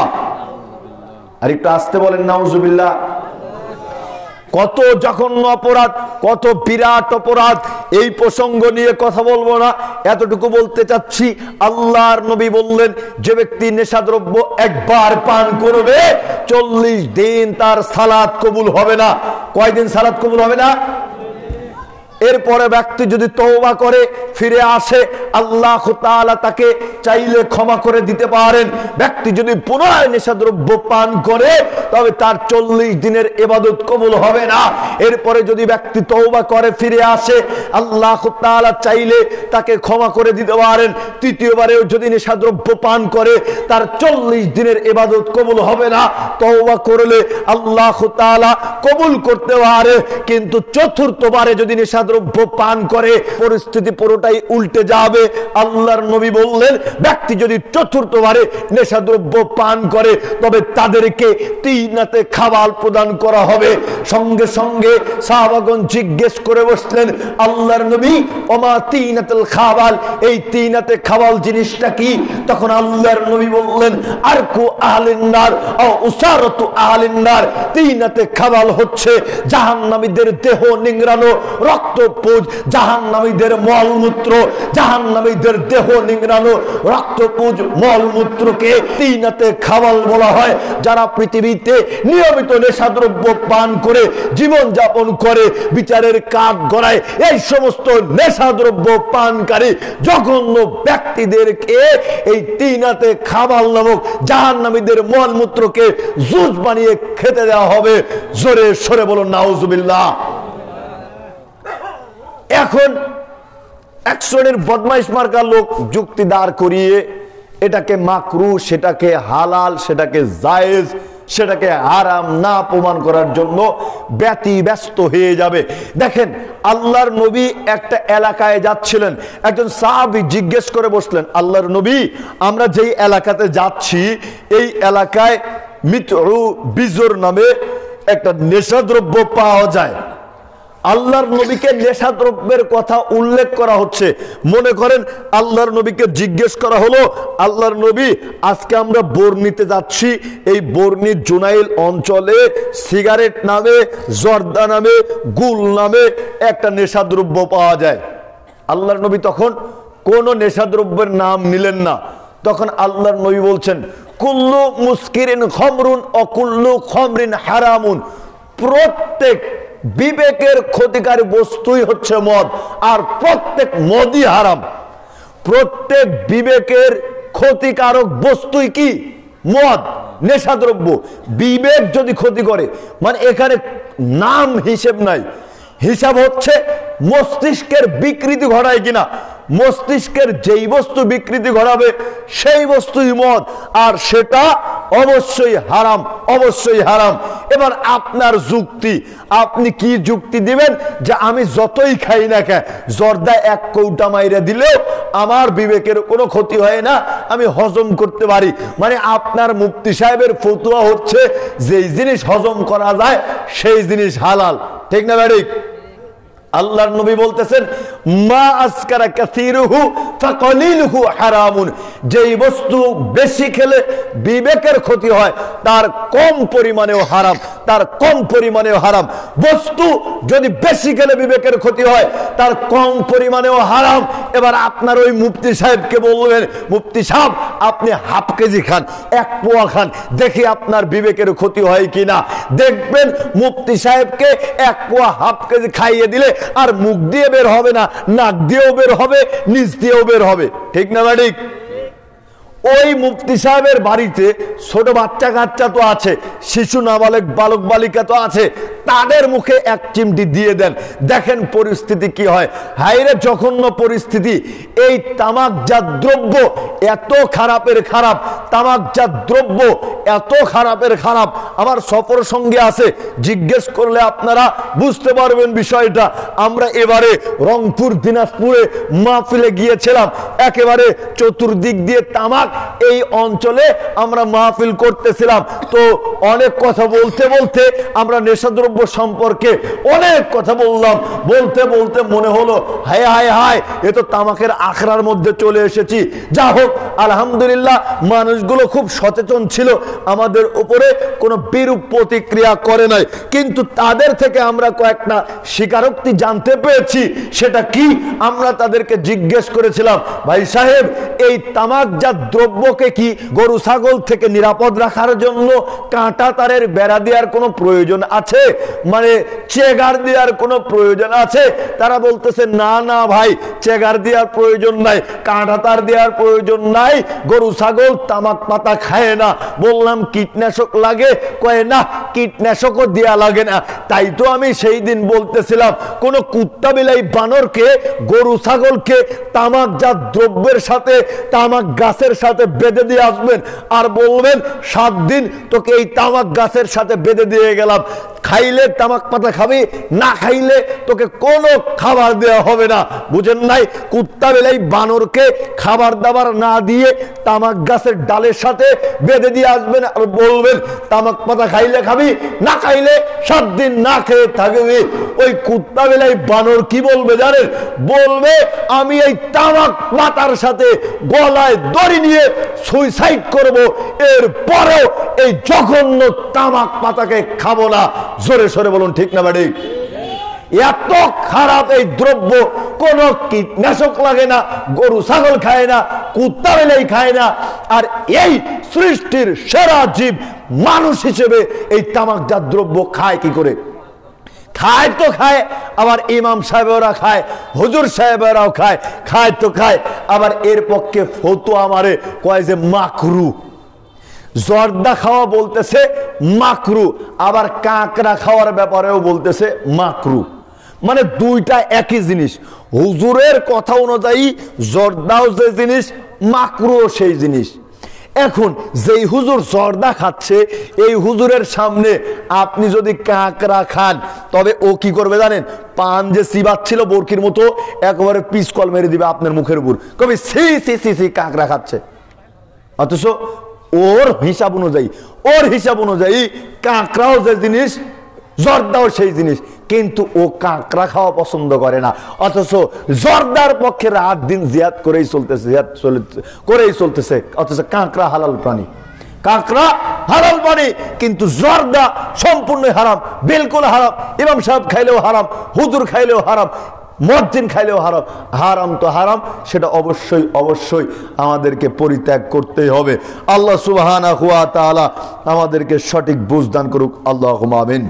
আর একটু আসতে বলেন নাউজুবিল্লাহ। কত জঘন্য অপরাধ, কত বিরাট অপরাধ। এই প্রসঙ্গ নিয়ে কথা বলবো না, এতটুকু বলতে চাচ্ছি, আল্লাহর নবী বললেন, যে ব্যক্তি নেশাদ্রব্য একবার পান করবে 40 দিন তার সালাত কবুল হবে না। কয়দিন সালাত কবুল হবে না? এরপরে ব্যক্তি যদি তওবা করে ফিরে আসে, আল্লাহ তাআলা তাকে চাইলে ক্ষমা করে দিতে পারেন। ব্যক্তি যদি পুনরায় নেশাদ্রব্য পান করে তবে তার 40 দিনের ইবাদত কবুল হবে না। এরপরে যদি ব্যক্তি তওবা করে ফিরে আসে, আল্লাহ তাআলা চাইলে তাকে ক্ষমা করে দিতে পারেন। তৃতীয়বারেও যদি নেশাদ্রব্য পান করে তার 40 দিনের ইবাদত কবুল হবে না। তওবা করলে আল্লাহ তাআলা কবুল করতে পারে, কিন্তু চতুর্থবারে যদি নেশাদ্রব্য পান করে পরিস্থিতি পুরোটাই উল্টে যাবে। আল্লাহর নবী বললেন, ব্যক্তি যদি চতুর্থবারে নেশাদ্রব্য পান করে তবে তাদেরকে তিনাতে খাবার প্রদান করা হবে। সঙ্গে সঙ্গে সাহাবাগণ জিজ্ঞেস করে বসলেন, আল্লাহর নবী, ওমা তিনাতুল খাবাল, এই তিনাতে খাবাল জিনিসটা কি? তখন আল্লাহর নবী বললেন, আরকু আহলিন নার ও উসারাতু আহলিন নার। তিনাতে খাবাল হচ্ছে জাহান্নামীদের দেহ নিংড়ানো, রক্তপুঞ্জ, জাহান্নামীদের মলমূত্র, জাহান্নামীদের দেহ নিংড়ানো রক্তপুঞ্জ মলমূত্রকে তিনাতে খাবাল বলা হয়। যারা পৃথিবীতে নিয়মিত নেশাদ্রব্য পান করে জীবন যাপন করে, বিচারের কাঠ গড়ায়, এই সমস্ত নেশাদ্রব্য পানকারী জঘন্য ব্যক্তিদেরকে এই তিনাতে খাবাল নামক জাহান্নামীদের মলমূত্রকে জুস বানিয়ে খেতে দেওয়া হবে। জোরে সরে বলুন নাউজুবিল্লাহ। এখন এক শ্রেণীর বদমাইশ মার্কা লোক যুক্তি দাঁড় করিয়ে এটাকে মাকরু, সেটাকে হালাল, সেটাকে জায়েজ, সেটাকে হারাম না প্রমাণ করার জন্য ব্যতিব্যস্ত হয়ে যাবে। দেখেন, আল্লাহর নবী একটা এলাকায় যাচ্ছিলেন, একজন সাহাবী জিজ্ঞেস করে বসলেন, আল্লাহর নবী, আমরা যেই এলাকাতে যাচ্ছি এই এলাকায় মিতউ বিজর নামে একটা নেশাদ্রব্য পাওয়া যায়। আল্লাহর নবীকে নেশাদ্রব্যের কথা উল্লেখ করা হচ্ছে। মনে করেন আল্লাহর নবীকে জিজ্ঞেস করা হলো, আল্লাহর নবী, আজকে আমরা বর্ণিতে যাচ্ছি, এই বর্ণি জুনাইল অঞ্চলে সিগারেট নামে, জর্দা নামে, গুল নামে একটা নেশাদ্রব্য পাওয়া যায়। আল্লাহর নবী তখন কোন নেশাদ্রব্যের নাম নিলেন না। তখন আল্লাহর নবী বলছেন, কুল্লু মুস্কিরিন খামরুন ও কুল্লু খামরিন হারামুন। প্রত্যেক বিবেকের ক্ষতিকারী বস্তুই হচ্ছে মদ, আর প্রত্যেক মদই হারাম। প্রত্যেক বিবেকের ক্ষতিকারক বস্তুই কি? মদ, নেশাদ্রব্য। বিবেক যদি ক্ষতি করে, মানে এখানে নাম হিসেব নাই, হিসাব হচ্ছে মস্তিষ্কের বিকৃতি ঘটায় কিনা। মস্তিষ্কের যেই বস্তু বিকৃতি ঘটাবে সেই বস্তুই মদ, আর সেটা অবশ্যই হারাম, অবশ্যই হারাম। এবার আপনার যুক্তি, আপনি কি যুক্তি দিবেন যে আমি যতই খাই না কেন, জর্দা এক কৌটা মাইরা দিলেও আমার বিবেকের কোনো ক্ষতি হয় না, আমি হজম করতে পারি। মানে আপনার মুফতি সাহেবের ফতোয়া হচ্ছে যেই জিনিস হজম করা যায় সেই জিনিস হালাল, ঠিক না ভাই? আল্লাহর নবী বলতেছেন মা আসকারা কাসীরুহু ফাকালিলুহু হারামুন, যেই বস্তু বেশি খেলে বিবেকের ক্ষতি হয় তার কম পরিমাণেও হারাম, তার কম পরিমাণেও হারাম। বস্তু যদি বেশি খেলে বিবেকের ক্ষতি হয় তার কম পরিমাণেও হারাম। এবার আপনার ওই মুফতি সাহেবকে বলবেন, মুফতি সাহেব আপনি হাফ কেজি খান, এক পোয়া খান, দেখি আপনার বিবেকের ক্ষতি হয় কিনা। দেখবেন মুফতি সাহেবকে এক পোয়া হাফ কেজি খাইয়ে দিলে আর মুখ দিয়ে বের হবে না, নাক দিয়েও বের হবে, নিচ দিয়েও বের হবে, ঠিক না ঠিক? ওই মুফতি সাহেবের বাড়িতে ছোট বাচ্চা কাচ্চা তো আছে, শিশু নাবালক বালক বালিকা তো আছে, তাদের মুখে এক চিমটি দিয়ে দেন, দেখেন পরিস্থিতি কি হয়। হাইরে জঘন্য পরিস্থিতি। এই তামাকজাত দ্রব্য এত খারাপের খারাপ, তামাকজাত দ্রব্য এত খারাপের খারাপ। আমার সফর সঙ্গে আছে, জিজ্ঞেস করলে আপনারা বুঝতে পারবেন বিষয়টা। আমরা এবারে রংপুর দিনাজপুরে মাহফিলে গিয়েছিলাম, একেবারে চতুর্দিক দিয়ে তামাক, এই অঞ্চলে আমরা মাহফিল করতেছিলাম। তো অনেক কথা বলতে বলতে আমরা নেশাদ্রব্য সম্পর্কে অনেক কথা বললাম, বলতে বলতে মনে হলো হায় হায় হায়, এ তো তামাকের আখড়ার মধ্যে চলে এসেছি। যা হোক আলহামদুলিল্লাহ, মানুষগুলো খুব সচেতন ছিল, আমাদের উপরে কোনো বিরূপ প্রতিক্রিয়া করে নাই। কিন্তু তাদের থেকে আমরা কয়েকটা স্বীকারোক্তি জানতে পেরেছি। সেটা কি? আমরা তাদেরকে জিজ্ঞেস করেছিলাম, ভাই সাহেব এই তামাকজাত দ্রব্যকে কি গরু ছাগল থেকে নিরাপদ রাখার জন্য কাঁটা তারের বেড়া দেওয়ার কোনো প্রয়োজন আছে, মানে চেগার দেওয়ার কোনো প্রয়োজন আছে? তারা বলতেছে না না ভাই, চেগার দেওয়ার প্রয়োজন নাই, কাঁটা তার দেওয়ার প্রয়োজন নাই, গরু ছাগল তামাক পাতা খায় না। বললাম কীটনাশক লাগে? কয় না, কীটনাশকও দেয়া লাগে না। তাই তো আমি সেই দিন বলতেছিলাম, কোন কুত্তা বিলাই বানরকে, গরু ছাগলকে তামাকজাত দ্রব্যের সাথে, তামাক গাছের সাথে বেঁধে দিয়ে আসবেন আর বলবেন 7 দিন তোকে এই তামাক গাছের সাথে বেঁধে দিয়ে গেলাম, খাইলে তামাক পাতা খাবি, না খাইলে তোকে কোনো খাবার দেওয়া হবে না। বুঝেন নাই? কুত্তা বেলাই বানরকে খাবার দাবার না দিয়ে তামাক গাছের ডালের সাথে বেঁধে দিয়ে আসবেন আর বলবেন তামাক পাতা খাইলে খাবি, না খাইলে 7 দিন না খেয়ে থাকবি। ওই কুত্তা বেলাই বানর কি বলবে জানেন? বলবে আমি এই তামাক পাতার সাথে গলায় দড়ি নিয়ে সুইসাইড করব, এর পরেও এই জঘন্য তামাক পাতাকে খাবো না। জোরে সরে বলুন ঠিক না ঠিক? এত খারাপ এই দ্রব্য, কোন কীটনাশক লাগে না, গরু ছাগল খায় না, কুত্তা বেলাই খায় না। আর এই সৃষ্টির সেরা জীব মানুষ হিসেবে এই তামাকজাত দ্রব্য খায় কি করে? খায় তো খায়, আবার ইমাম সাহেবেরা খায়, হুজুর সাহেবেরাও খায়, খায় তো খায়। আবার এর পক্ষে ফতোয়া আমারে কয় যে মাকরু। জর্দা খাওয়া বলতেছে মাকরু, আবার কাঁকড়া খাওয়ার ব্যাপারেও বলতেছে মাকরু। মানে দুইটা একই জিনিস। হুজুরের কথা অনুযায়ী জর্দাও যে জিনিস, মাকরুও সেই জিনিস। এখন যেই হুজুর জর্দা খাচ্ছে, এই হুজুরের সামনে আপনি যদি কাঁকড়া খান, তবে ও কি করবে জানেন? পান যে চিবাচ্ছিল বরকির মতো একেবারে পিস কল মেরে দিবে আপনার মুখের উপর, কবি সি সি সি সি কাঁকড়া খাচ্ছে। অথচ ওর হিসাব অনুযায়ী কাঁকড়াও যে জিনিস, জর্দাও সেই জিনিস, কিন্তু ও কাঁকড়া খাওয়া পছন্দ করে না। অথচ জর্দার পক্ষে রাত দিন জিয়াদ করেই চলতেছে, অথচ কাঁকড়া হালাল প্রাণী, কাঁকড়া হালাল প্রাণী, কিন্তু জর্দা সম্পূর্ণ হারাম, বিলকুল হারাম। ইমাম সাহেব খাইলেও হারাম, হুজুর খাইলেও হারাম, মুয়াজ্জিন খাইলেও হারাম। হারাম তো হারাম, সেটা অবশ্যই অবশ্যই আমাদেরকে পরিত্যাগ করতেই হবে। আল্লাহ সুবহানাহু ওয়া তাআলা আমাদেরকে সঠিক বুঝ দান করুক, আল্লাহুম্মা আমিন।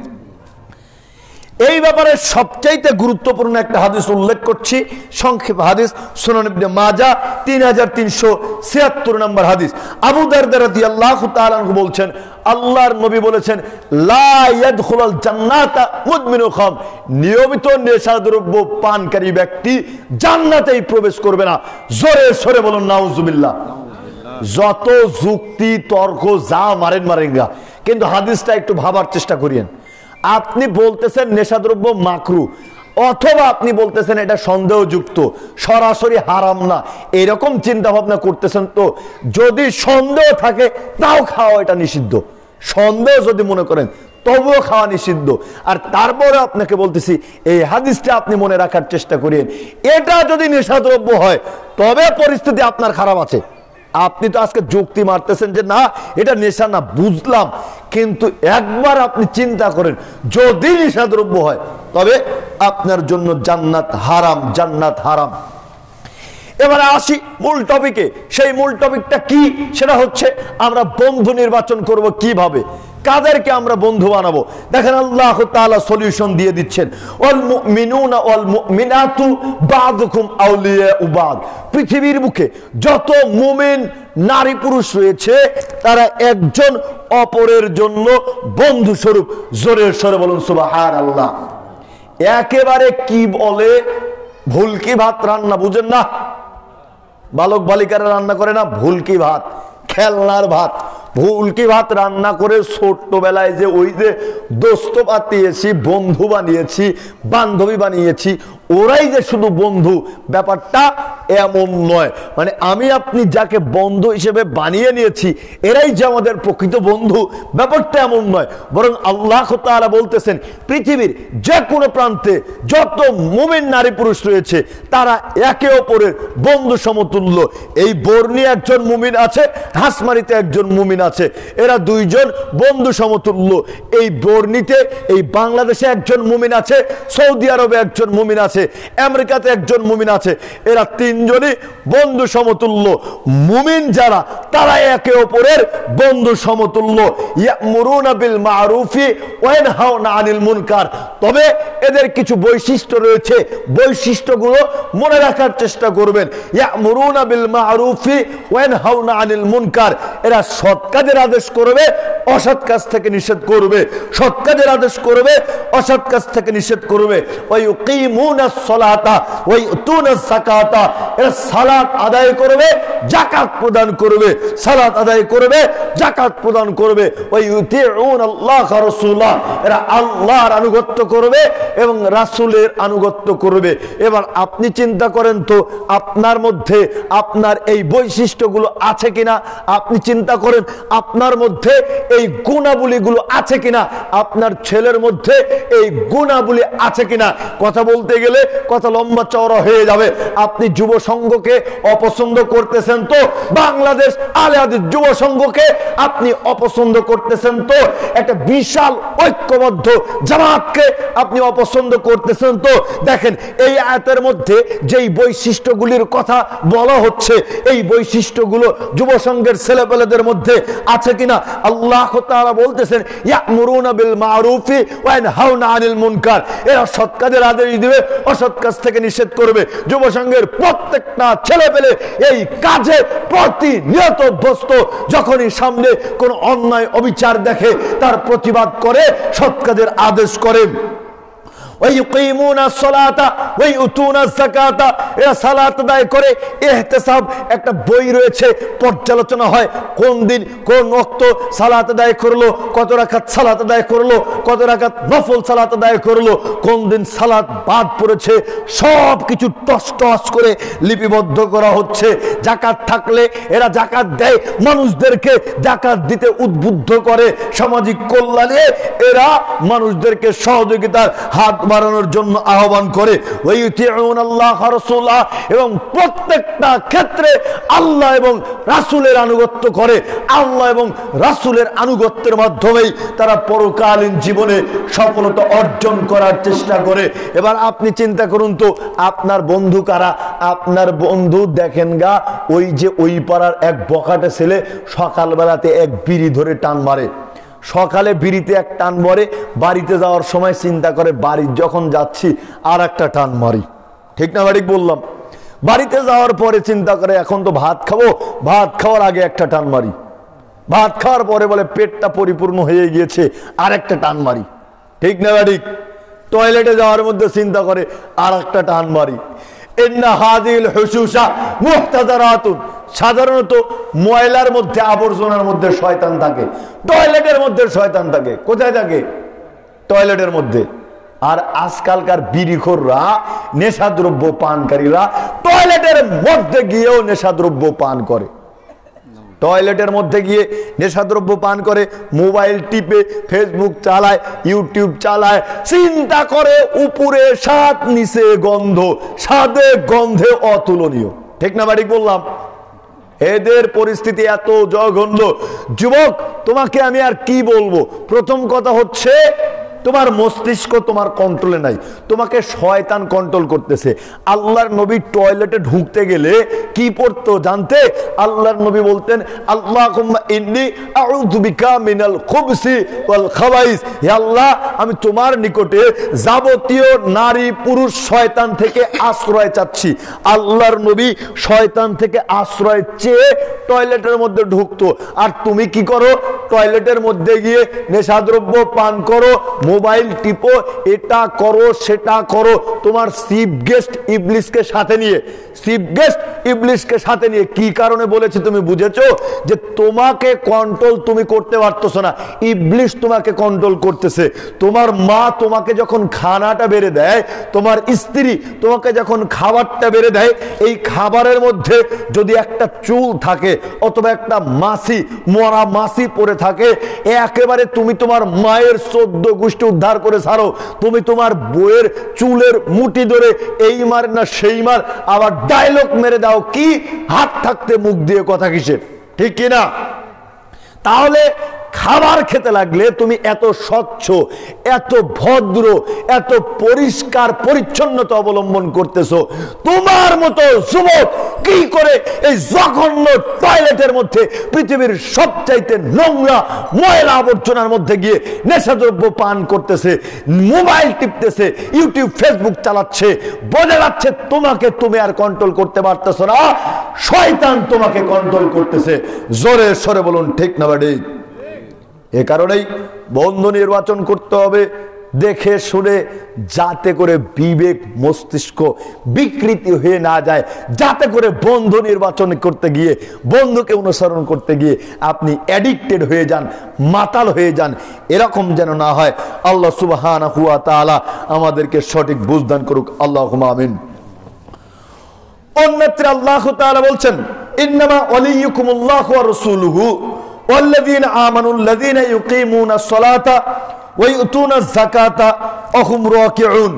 এই ব্যাপারে সবচাইতে গুরুত্বপূর্ণ একটা হাদিস উল্লেখ করছি, সংক্ষেপ হাদিস, সুনান ইবনে মাজাহ 3376 নম্বর হাদিস। আবু দারদা রাদিয়াল্লাহু তাআলা আনহু বলছেন, আল্লাহর নবী বলেছেন, লা ইয়াদখুলুল জান্নাতা মুদমিনুল খাম, নিয়মিত নেশাদ্রব্য পানকারী ব্যক্তি জান্নাতেই প্রবেশ করবে না। জোরে সরে বলুন নাউজুবিল্লাহ। যত যুক্তি তর্ক যা মারেনগা, কিন্তু হাদিসটা একটু ভাবার চেষ্টা করিয়েন। আপনি বলতেছেন নেশাদ্রব্য মাকরু, অথবা আপনি বলতেছেন এটা সন্দেহযুক্ত, সরাসরি হারাম না, এরকম চিন্তা ভাবনা করতেছেন। তো যদি সন্দেহ থাকে তাও খাওয়া এটা নিষিদ্ধ, সন্দেহ যদি মনে করেন তবুও খাওয়া নিষিদ্ধ। আর তারপরে আপনাকে বলতেছি এই হাদিসটা আপনি মনে রাখার চেষ্টা করেন, এটা যদি নেশাদ্রব্য হয় তবে পরিস্থিতি আপনার খারাপ আছে। আপনি তো আজকে যুক্তি মারতেছেন যে না এটা নেশা না, বুঝলাম, কিন্তু একবার আপনি চিন্তা করেন যদি নেশাদ্রব্য হয় তবে আপনার জন্য জান্নাত হারাম, জান্নাত হারাম। এবারে আসি মূল টপিকে। সেই মূল টপিকটা কি? সেটা হচ্ছে আমরা বন্ধু নির্বাচন করব কিভাবে, কাদেরকে আমরা বন্ধু বানাবো। দেখেন আল্লাহ তাআলা সলিউশন দিয়ে দিচ্ছেন, ওয়াল মুমিনুনা ওয়াল মুমিনাতু বাযুকুম আউলিয়াউ বাদ। পৃথিবীর বুকে যত মুমিন নারী পুরুষ রয়েছে তারা একজন অপরের জন্য বন্ধু স্বরূপ। জোরে সরে বলুন সুবহানাল্লাহ। একেবারে কি বলে, ভুলকি ভাত রান্না বুঝেন না? বালক বালিকারা রান্না করে না ভুলকি ভাত, খেলনার ভাত। ভুলকি ভাত রান্না করে ছোট্টবেলায় যে ওই যে দোস্ত পাতিয়েছি, বন্ধু বানিয়েছি, বান্ধবী বানিয়েছি, ওরাই যে শুধু বন্ধু, ব্যাপারটা এমন নয়। মানে আমি আপনি যাকে বন্ধু হিসেবে বানিয়ে নিয়েছি এরাই যে আমাদের প্রকৃত বন্ধু, ব্যাপারটা এমন নয়। বরং আল্লাহ তাআলা বলতেছেন পৃথিবীর যে কোনো প্রান্তে যত মুমিন নারী পুরুষ রয়েছে তারা একে অপরের বন্ধু সমতুল্য। এই বর্ণি একজন মুমিন আছে, হাসমারিতে একজন মুমিন আছে, এরা দুইজন বন্ধু সমতুল্য। এই বর্ণিতে এই বাংলাদেশে একজন মুমিন আছে, সৌদি আরবে একজন মুমিন আছে, আমেরিকাতে একজন মুমিন আছে, এরা তিনজনই বন্ধু সমতুল্য। মুমিন যারা তারা একে অপরের বন্ধু সমতুল্য। ইয়ামুরুনা বিল মারুফি ওয়া ইয়ানহাউনা আনিল মুনকার। তবে এদের কিছু বৈশিষ্ট্য রয়েছে, বৈশিষ্ট্যগুলো মনে রাখার চেষ্টা করবেন। ইয়ামুরুনা বিল মারুফি ওয়া ইয়ানহাউনা আনিল মুনকার, এরা সৎ কাজের আদেশ করবে, অসৎ কাজ থেকে নিষেধ করবে, সৎ কাজের আদেশ করবে, অসৎ কাজ থেকে নিষেধ করবে। ওয়া ইউকিমুনাস সালাতা ওয়া ইউতুনাস যাকাতা, এরা সালাত আদায় করবে, যাকাত প্রদান করবে, সালাত আদায় করবে, যাকাত প্রদান করবে। ওয়া ইউতিউনা আল্লাহ ওয়া রাসূলা, এরা আল্লাহর আনুগত্য করবে এবং রাসূলের আনুগত্য করবে। এবার আপনি চিন্তা করেন তো আপনার মধ্যে আপনার এই বৈশিষ্ট্যগুলো আছে কিনা? আপনি চিন্তা করেন আপনার মধ্যে এই গুণাবলীগুলো আছে কিনা? আপনার ছেলের মধ্যে এই গুণাবলী আছে কিনা? কথা বলতে গেলে কথা লম্বা চওড়া হয়ে যাবে। আপনি যুব সংঘকে অপছন্দ করতেছেন তো, বাংলাদেশ আলে হাদিস যুব সংঘকে আপনি অপছন্দ করতেছেন তো, একটা বিশাল ঐক্যবদ্ধ জামাতকে আপনি অপছন্দ করতেছেন তো। দেখেন এই আয়াতের মধ্যে যেই বৈশিষ্ট্যগুলির কথা বলা হচ্ছে এই বৈশিষ্ট্যগুলো যুব সংঘের ছেলেপেলেদের মধ্যে আছে কিনা? আল্লাহ তাআলা বলতেছেন ইয়ামুরুনা বিল মারুফি ওয়া ইয়ানহাউনা আনিল মুনকার, এরা সৎ কাজের আদেশ দিবে, অসৎ কাজ থেকে নিষেধ করবে। যুব সংঘের প্রত্যেকটা ছেলেপেলে এই কাজে প্রতিনিয়ত অভ্যস্ত। যখনই সামনে কোন অন্যায় অবিচার দেখে তার প্রতিবাদ করে, সৎ কাজের আদেশ করে। এরা সালাত আদায় করে, ইহতিসাব একটা বই রয়েছে, পর্যালোচনা হয় কোন দিন কোন ওয়াক্ত সালাত আদায় করলো, কত রাকাত সালাত আদায় করলো, কত রাকাত নফল সালাত আদায় করলো, কোন দিন সালাত বাদ পড়েছে, সব কিছু টস টস করে লিপিবদ্ধ করা হচ্ছে। যাকাত থাকলে এরা যাকাত দেয়, মানুষদেরকে যাকাত দিতে উদ্বুদ্ধ করে, সামাজিক কল্যাণে এরা মানুষদেরকে সহযোগিতার হাত বাড়ানোর জন্য আহ্বান করে। এবং প্রত্যেকটা ক্ষেত্রে আল্লাহ এবং রাসূলের আনুগত্য করে। আল্লাহ এবং রাসূলের আনুগত্যের মাধ্যমেই তারা পরকালীন জীবনে সফলতা অর্জন করার চেষ্টা করে। এবার আপনি চিন্তা করুন তো আপনার বন্ধু কারা? আপনার বন্ধু দেখেন গা ওই যে ওই পাড়ার এক বখাটে ছেলে সকালবেলাতে এক বিড়ি ধরে টান মারে, সকালে বিড়িতে এক টান মারে, বাড়িতে যাওয়ার সময় চিন্তা করে বাড়ি যখন যাচ্ছি আর একটা টান মারি। ঠিক না ঠিক বললাম? বাড়িতে যাওয়ার পরে চিন্তা করে এখন তো ভাত খাবো, ভাত খাওয়ার আগে একটা টান মারি। ভাত খাওয়ার পরে বলে পেটটা পরিপূর্ণ হয়ে গিয়েছে, আর একটা টান মারি। ঠিক না ঠিক? টয়লেটে যাওয়ার মধ্যে চিন্তা করে আর একটা টান মারি। সাধারণত ময়লার মধ্যে, আবর্জনার মধ্যে শয়তান থাকে, টয়লেটের মধ্যে শয়তান থাকে। কোথায় থাকে? টয়লেটের মধ্যে। আর আজকালকার বিড়িখোররা, নেশাদ্রব্য পানকারীরা টয়লেটের মধ্যে গিয়েও নেশাদ্রব্য পান করে। টয়লেটের মধ্যে গিয়ে নেশাদ্রব্য পান করে, মোবাইল টিপে, ফেসবুক চালায়, ইউটিউব চালায়, চিন্তা করে উপরে স্বাদ, নিচে গন্ধ, স্বাদে গন্ধে অতুলনীয়। ঠিক না ঠিক বললাম? এদের পরিস্থিতি এত জঘন্য। যুবক, তোমাকে আমি আর কি বলবো? প্রথম কথা হচ্ছে তোমার মস্তিষ্ক তোমার কন্ট্রোলে নাই, তোমাকে শয়তান কন্ট্রোল করতেছে। আল্লাহর নবী টয়লেটে ঢুকতে গেলে কি পড়তো জানতে? আল্লাহর নবী বলতেন, আল্লাহুম্মা ইন্নী আউযু বিকা মিনাল খুবসি ওয়াল খাবাইস। হে আল্লাহ, আমি তোমার নিকটে যাবতীয় নারী পুরুষ শয়তান থেকে আশ্রয় চাচ্ছি। আল্লাহর নবী শয়তান থেকে আশ্রয় চেয়ে টয়লেটের মধ্যে ঢুকতো। আর তুমি কি করো? টয়লেটের মধ্যে গিয়ে নেশাদ্রব্য পান করো, মোবাইল টিপো, এটা করো সেটা করো, তোমার চিফ গেস্ট ইবলিসকে সাথে নিয়ে। চিফ গেস্ট ইবলিসকে সাথে নিয়ে কি কারণে বলেছি তুমি বুঝেছো? যে তোমাকে কন্ট্রোল তুমি করতে পারতেছো না, ইবলিস তোমাকে কন্ট্রোল করতেছে। তোমার মা তোমাকে যখন খানাটা বেড়ে দেয়, তোমার স্ত্রী তোমাকে যখন খাবারটা বেড়ে দেয়, এই খাবারের মধ্যে যদি একটা চুল থাকে অথবা একটা মাছি, মরা মাছি পড়ে থাকে, একেবারে তুমি তোমার মায়ের 14 গোষ্ঠী উদ্ধার করে ছাড়ো। তুমি তোমার বইয়ের চুলের মুঠি ধরে এই মার না সেই মার, আবার ডায়লগ মেরে দাও, কি হাত থাকতে মুখ দিয়ে কথা কিসের? ঠিক কিনা? তাহলে খাবার খেতে লাগলে তুমি এত স্বচ্ছ, এত ভদ্র, এত পরিষ্কার পরিচ্ছন্নতা অবলম্বন করতেছো। তোমার মতো যুবক কি করে এই জঘন্য টয়লেটের মধ্যে, পৃথিবীর সবচাইতে নোংরা ময়লা আবর্জনার মধ্যে গিয়ে নেশাদ্রব্য পান করতেছে, মোবাইল টিপতেছে, ইউটিউব ফেসবুক চালাচ্ছে? বোঝা যাচ্ছে তোমাকে তুমি আর কন্ট্রোল করতে পারতেছো না, শয়তান তোমাকে কন্ট্রোল করতেছে। জোরে সরে বলুন ঠিক না ঠিক? এ কারণেই বন্ধু নির্বাচন করতে হবে দেখে শুনে, যাতে করে বিবেক মস্তিষ্ক বিকৃতি হয়ে না যায়, যাতে করে বন্ধু নির্বাচন করতে গিয়ে, বন্ধুকে অনুসরণ করতে গিয়ে আপনি অ্যাডিক্টেড হয়ে যান, মাতাল হয়ে যান, এরকম যেন না হয়। আল্লাহ সুবহানাহু ওয়া তাআলা আমাদেরকে সঠিক বুঝদান করুক। আল্লাহুম্মা আমিন। অন্যত্র আল্লাহ তাআলা বলছেন, ইন্নামা ওয়ালিয়ুকুমুল্লাহু ওয়া রাসূলুহু والذين آمنوا الذين يقيمون الصلاة ويؤتون الزكاة وهم راكعون।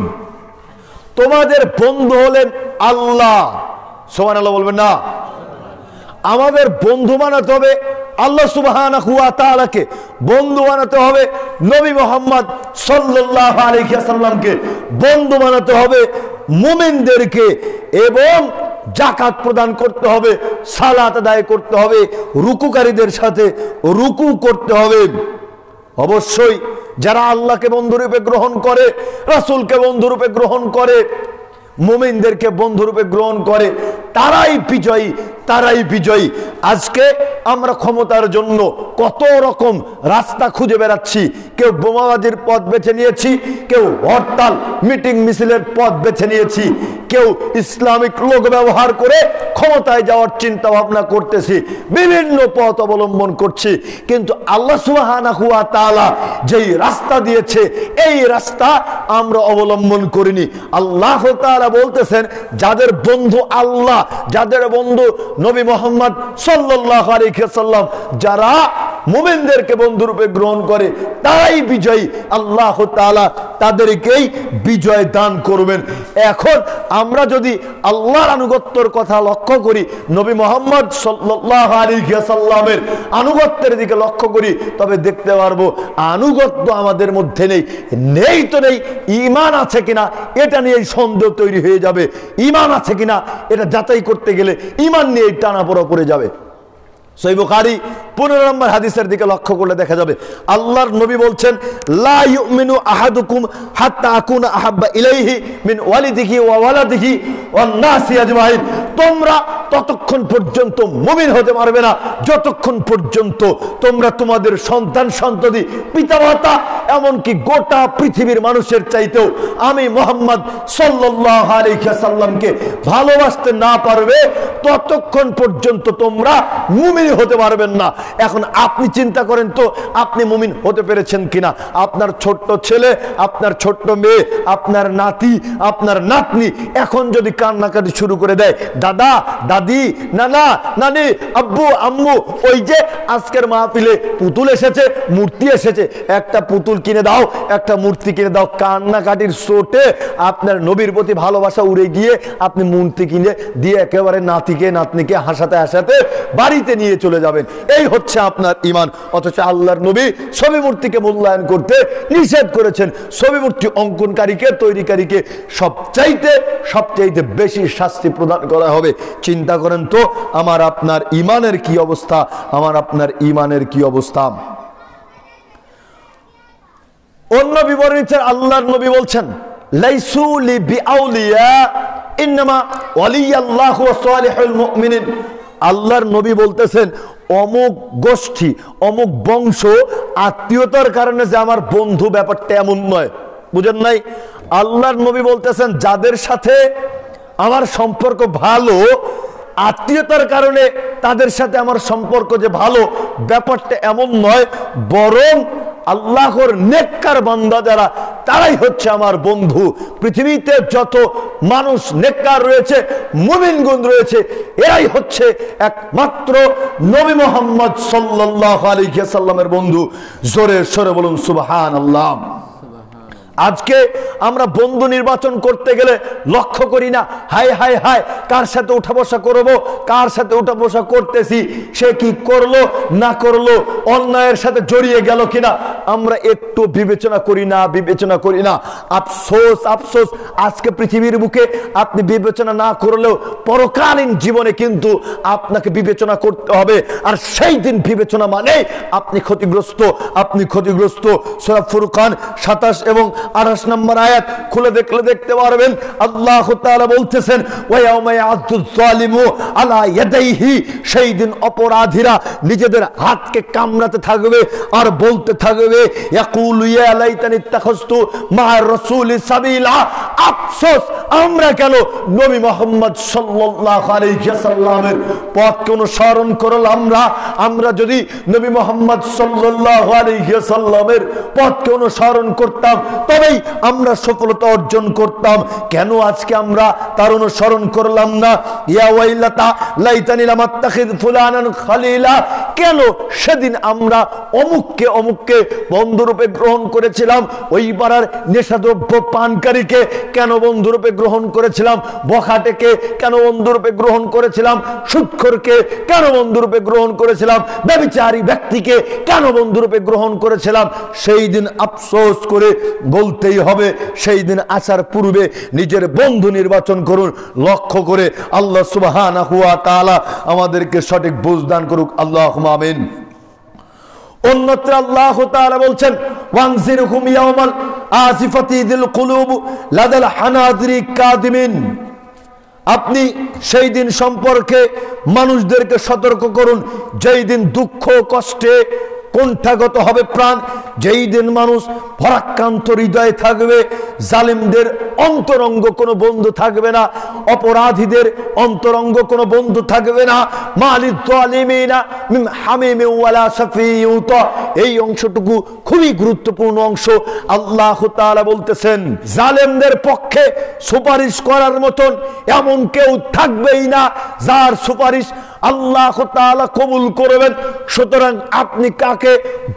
তোমাদের বন্ধু হলেন আল্লাহ। সুবহানাল্লাহ বলবেন না? আমাদের বন্ধু বানাতে হবে আল্লাহ সুবহানাহু ওয়া তাআলাকে, বন্ধু বানাতে হবে নবী মুহাম্মদ সাল্লাল্লাহু আলাইহি ওয়াসাল্লামকে, বন্ধু বানাতে হবে মুমিনদেরকে, এবং জাকাত প্রদান করতে হবে, সালাত আদায় করতে হবে, রুকুকারীদের সাথে রুকু করতে হবে। অবশ্যই যারা আল্লাহকে বন্ধুরূপে গ্রহণ করে, রাসূলকে বন্ধুরূপে গ্রহণ করে, মুমিনদেরকে বন্ধুরূপে গ্রহণ করে, তারাই বিজয়ী, তারাই বিজয়ী। আজকে আমরা ক্ষমতার জন্য কত রকম রাস্তা খুঁজে বেড়াচ্ছি। কেউ বোমাবাজির পথ বেছে নিয়েছি, কেউ হরতাল মিটিং মিছিলের পথ বেছে নিয়েছি, কেউ ইসলামিক লোক ব্যবহার করে ক্ষমতায় যাওয়ার চিন্তা ভাবনা করতেছি, বিভিন্ন পথ অবলম্বন করছি। কিন্তু আল্লাহ সুবহানাহু ওয়া তাআলা যেই রাস্তা দিয়েছে, এই রাস্তা আমরা অবলম্বন করিনি। আল্লাহ তাআলা বলতেছেন, যাদের বন্ধু আল্লাহ, যাদের বন্ধু নবী মুহাম্মদ সাল্লাল্লাহু আলাইহি ওয়াসাল্লাম, যারা মুমিনদেরকে বন্ধুরূপে গ্রহণ করে, তারাই বিজয়ী। আল্লাহ তাআলা তাদেরকেই বিজয় দান করবেন। এখন আমরা যদি আল্লাহর আনুগত্যের কথা লক্ষ্য করি, নবী মুহাম্মদ সাল্লাল্লাহু আলাইহি ওয়াসাল্লামের আনুগত্যের দিকে লক্ষ্য করি, তবে দেখতে পারবো আনুগত্য আমাদের মধ্যে নেই। নেই তো নেই, ঈমান আছে কিনা এটা নিয়ে সন্দেহ তৈরি হয়ে যাবে। ঈমান আছে কিনা এটা যাচাই করতে গেলে ঈমান নিয়ে টানাপোড়া পড়ে যাবে। সহিহ বুখারী 15 নম্বর হাদিসের দিকে লক্ষ্য করলে দেখা যাবে আল্লাহর নবী বলছেন, লা ইউমিনু আহাদুকুম হাত্তা আকুনা আহাব্বা ইলাইহি মিন ওয়ালিদিহি ওয়া ওয়ালাদিহি ওয়ান নাসি আজমাইন। তোমরা ততক্ষণ পর্যন্ত মুমিন হতে পারবে না যতক্ষণ পর্যন্ত তোমরা তোমাদের সন্তান সন্ততি পিতামাতা এমনকি গোটা পৃথিবীর মানুষের চাইতেও আমি মুহাম্মদ সাল্লাল্লাহু আলাইহি ওয়াসাল্লামকে ভালোবাসতে না পারবে, ততক্ষণ পর্যন্ত তোমরা মুমিন হতে পারবেন না। এখন আপনি চিন্তা করেন তো, আপনি মুমিন হতে পেরেছেন কিনা? আপনার ছোট্ট ছেলে, আপনার ছোট্ট মেয়ে, আপনার নাতি, আপনার নাতনি এখন যদি কান্নাকাটি শুরু করে দেয়, দাদা দাদি, নানা নানি, আব্বু আম্মু, ওই যে আজকের মাহফিলে পুতুল এসেছে, মূর্তি এসেছে, একটা পুতুল কিনে দাও, একটা মূর্তি কিনে দাও, কান্নাকাটির চোটে আপনার নবীর প্রতি ভালোবাসা উড়ে গিয়ে আপনি মূর্তি কিনে দিয়ে একেবারে নাতিকে নাতনিকে হাসাতে হাসাতে বাড়িতে নিয়ে চলে যাবেন। এই হচ্ছে আপনার ঈমান। অথচ আল্লাহর নবী ছবি মূর্তিকে মূল্যায়ন করতে নিষেধ করেছেন। ছবি মূর্তি অঙ্কনকারীকে, তৈরিকারীকে সবচাইতে বেশি শাস্তি প্রদান করা হবে। চিন্তা করেন তো আমার আপনার ঈমানের কি অবস্থা, আমার আপনার ঈমানের কি অবস্থা। অন্য বিবরণীতে আল্লাহর নবী বলছেন, লাইসু লিবিআউলিয়া ইন্নামা ওয়ালিয়াল্লাহু ওয়া সালিহুল মুমিনিন। আল্লাহর নবী বলতেছেন, অমুক গোষ্ঠী, অমুক বংশ, আত্মীয়তার কারণে যে আমার বন্ধু, ব্যাপারটা এমন নয়। বুঝেন নাই? আল্লাহর নবী বলতেছেন, যাদের সাথে আমার সম্পর্ক ভালো, আত্মীয়তার কারণে তাদের সাথে আমার সম্পর্ক যে ভালো, ব্যাপারটা এমন নয়, বরং আল্লাহর নেককার বান্দা যারা, তারাই হচ্ছে আমার বন্ধু। পৃথিবীতে যত মানুষ নেককার রয়েছে, মুমিনগণ রয়েছে, এরাই হচ্ছে একমাত্র নবী মুহাম্মদ সাল্লাল্লাহু আলাইহি ওয়াসাল্লামের বন্ধু। জোরে সরে বলুন সুবহানাল্লাহ। আজকে আমরা বন্ধু নির্বাচন করতে গেলে লক্ষ্য করি না, হায় হায় হায়, কার সাথে উঠা বসা করবো, কার সাথে উঠা বসা করতেছি, সে কি করলো না করলো, অন্যায়ের সাথে জড়িয়ে গেল কিনা, আমরা একটু বিবেচনা করি না। আফসোস আফসোস, আজকে পৃথিবীর বুকে আপনি বিবেচনা না করলেও পরকালীন জীবনে কিন্তু আপনাকে বিবেচনা করতে হবে। আর সেই দিন বিবেচনা মানে আপনি ক্ষতিগ্রস্ত। সূরা ফুরকান 27 এবং 28 নম্বর আয়াত খুলে দেখলে দেখতে পারবেন, আল্লাহ তাআলা বলতেছেন, ওয়া ইয়াউমা ইয়া'আদুয যালিমু আলা ইয়াদাইহি। সেই দিন অপরাধীরা নিজেদের হাতকে কামড়াতে থাকবে আর বলতে থাকবে, ইয়াকুলু ইয়া লাইতানি ইত্তাখাযতু মা'আর রাসূলি সাবিলা। আফসোস, আমরা কেন নবী মুহাম্মদ সাল্লাল্লাহু আলাইহি ওয়াসাল্লামের পথকে অনুসরণ করলাম না? আমরা যদি নবী মুহাম্মদ সাল্লাল্লাহু আলাইহি ওয়াসাল্লামের পথকে অনুসরণ করতাম, তবেই আমরা সফলতা অর্জন করতাম। কেন আজকে আমরা তার অনুসরণ করলাম না? ইয়া ওয়াইলাতা লাইতানি লাম আত্তাখিয ফুলানান খালিলা। কেন সেদিন আমরা অমুককে বন্ধুরূপে গ্রহণ করেছিলাম? ওই পাড়ার নেশাদ্রব্য পানকারীকে কেন বন্ধুরূপে গ্রহণ করেছিলাম? বখাটেকে কেন বন্ধুরূপে গ্রহণ করেছিলাম? সুদখোরকে কেন বন্ধুরূপে গ্রহণ করেছিলাম? ব্যভিচারী ব্যক্তিকে কেন বন্ধুরূপে গ্রহণ করেছিলাম? সেই দিন আফসোস করে বলতেই হবে, সেই দিন আসার পূর্বে নিজের বন্ধু নির্বাচন করুন লক্ষ্য করে। আল্লাহ সুবহানাহু ওয়া তাআলা আমাদেরকে সঠিক বুঝ দান করুক। আল্লাহুম্মা আমিন। অন্যত্র আল্লাহ তাআলা বলছেন, ওয়ানজিরহুম ইয়াওমাল আসিফাতি যিল কুলুব লাদাল হানাজিরি কাযিমিন। আপনি সেই দিন সম্পর্কে মানুষদেরকে সতর্ক করুন, যেই দিন দুঃখ কষ্টে কণ্ঠাগত হবে প্রাণ, যেই দিন মানুষ ভরাক্রান্ত হৃদয়ে থাকবে, জালিমদের অন্তরঙ্গ কোনো বন্ধু থাকবে না, অপরাধীদের অন্তরঙ্গ কোনো বন্ধু থাকবে না। মালিদ যালিমিনা মিন হামিম ওয়ালা শাফিউত। এই অংশটুকু খুবই গুরুত্বপূর্ণ অংশ। আল্লাহ তাআলা বলতেছেন, জালেমদের পক্ষে সুপারিশ করার মতন এমন কেউ থাকবেই না যার সুপারিশ আল্লাহ তাআলা কবুল করবেন। সুতরাং আপনি কাকে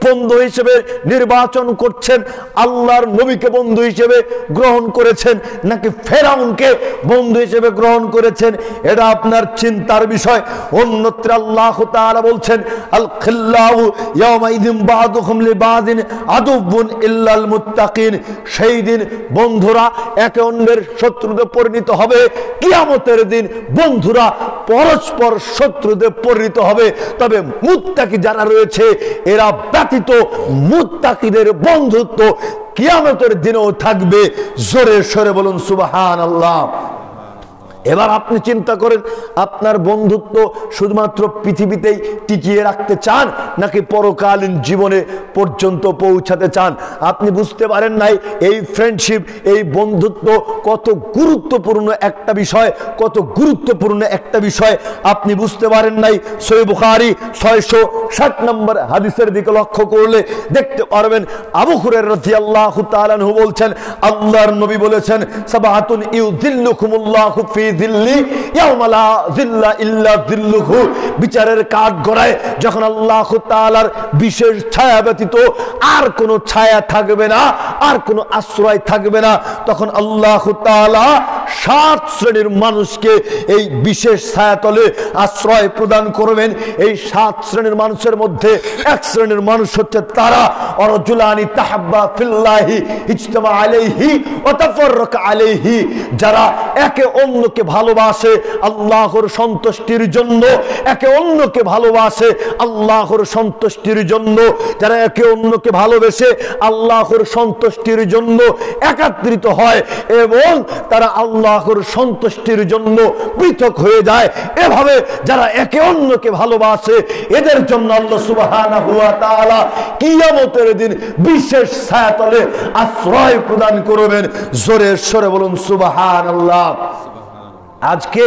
বন্ধু হিসেবে নির্বাচন করছেন? আল্লাহর নবীকে বন্ধু হিসেবে গ্রহণ করেছেন নাকি ফেরাউনকে বন্ধু হিসেবে গ্রহণ করেছেন? এটা আপনার চিন্তার বিষয়। অন্যত্র আল্লাহ তাআলা বলছেন, আল খিল্লাহু ইয়াওমাইযিন বা'দুহুম লিবা'দিন আদুউন ইল্লাল মুত্তাকিন। সেই দিন বন্ধুরা একে অন্যের শত্রুতে পরিণত হবে। কিয়ামতের দিন বন্ধুরা পরস্পর শত্রু শত্রুতে পরিণত হবে। তবে মুত্তাকি যারা রয়েছে এরা ব্যতীত মুত্তাকিদের বন্ধুত্ব কিয়ামতের দিনেও থাকবে। জোরে সরে বলুন সুবহানাল্লাহ। এবার আপনি চিন্তা করেন, আপনার বন্ধুত্ব শুধুমাত্র পৃথিবীতেই টিকিয়ে রাখতে চান নাকি পরকালীন জীবনে পর্যন্ত পৌঁছাতে চান? আপনি বুঝতে পারেন নাই এই ফ্রেন্ডশিপ, এই বন্ধুত্ব কত গুরুত্বপূর্ণ একটা বিষয়, কত গুরুত্বপূর্ণ একটা বিষয় আপনি বুঝতে পারেন নাই। সহিহ বুখারী 660 নম্বর হাদিসের দিকে লক্ষ্য করলে দেখতে পারবেন, আবু হুরায়রা রাদিয়াল্লাহু তাআলা আনহু বলছেন, আল্লাহর নবী বলেছেন, সাবাতুন ইউযিল্লুকুমুল্লাহু ফি যিল্লি ইয়াওমা লা যিল্লা ইল্লা যিল্লুহু। বিচারের কাঠ গড়ায় যখন আল্লাহ তাআলার বিশেষ ছায়া ব্যতীত আর কোনো ছায়া থাকবে না, আর কোনো আশ্রয় থাকবে না, তখন আল্লাহ তাআলা 7 শ্রেণীর মানুষকে এই বিশেষ ছায়াতলে আশ্রয় প্রদান করবেন। এই 7 শ্রেণীর মানুষের মধ্যে এক শ্রেণীর মানুষ হচ্ছে তারা অরজুলানি তাহাব্বা ফিল্লাহি ইজতামা আলাইহি ওয়া তাফাররাকা আলাইহি, যারা একে অন্যকে ভালোবাসে আল্লাহর সন্তুষ্টির জন্য, একে অন্যকে ভালোবাসে আল্লাহর সন্তুষ্টির জন্য, যারা একে অন্যকে ভালোবেসে আল্লাহর সন্তুষ্টির জন্য একত্রিত হয় এবং তারা আল্লাহর সন্তুষ্টির জন্য পৃথক হয়ে যায়। এভাবে যারা একে অন্যকে ভালোবাসে এদের জন্য আল্লাহ সুবহানাহু ওয়া তাআলা কিয়ামতের দিন বিশেষ ছায়াতলে আশ্রয় প্রদান করবেন। জোরে সরে বলুন সুবহানাল্লাহ। আজকে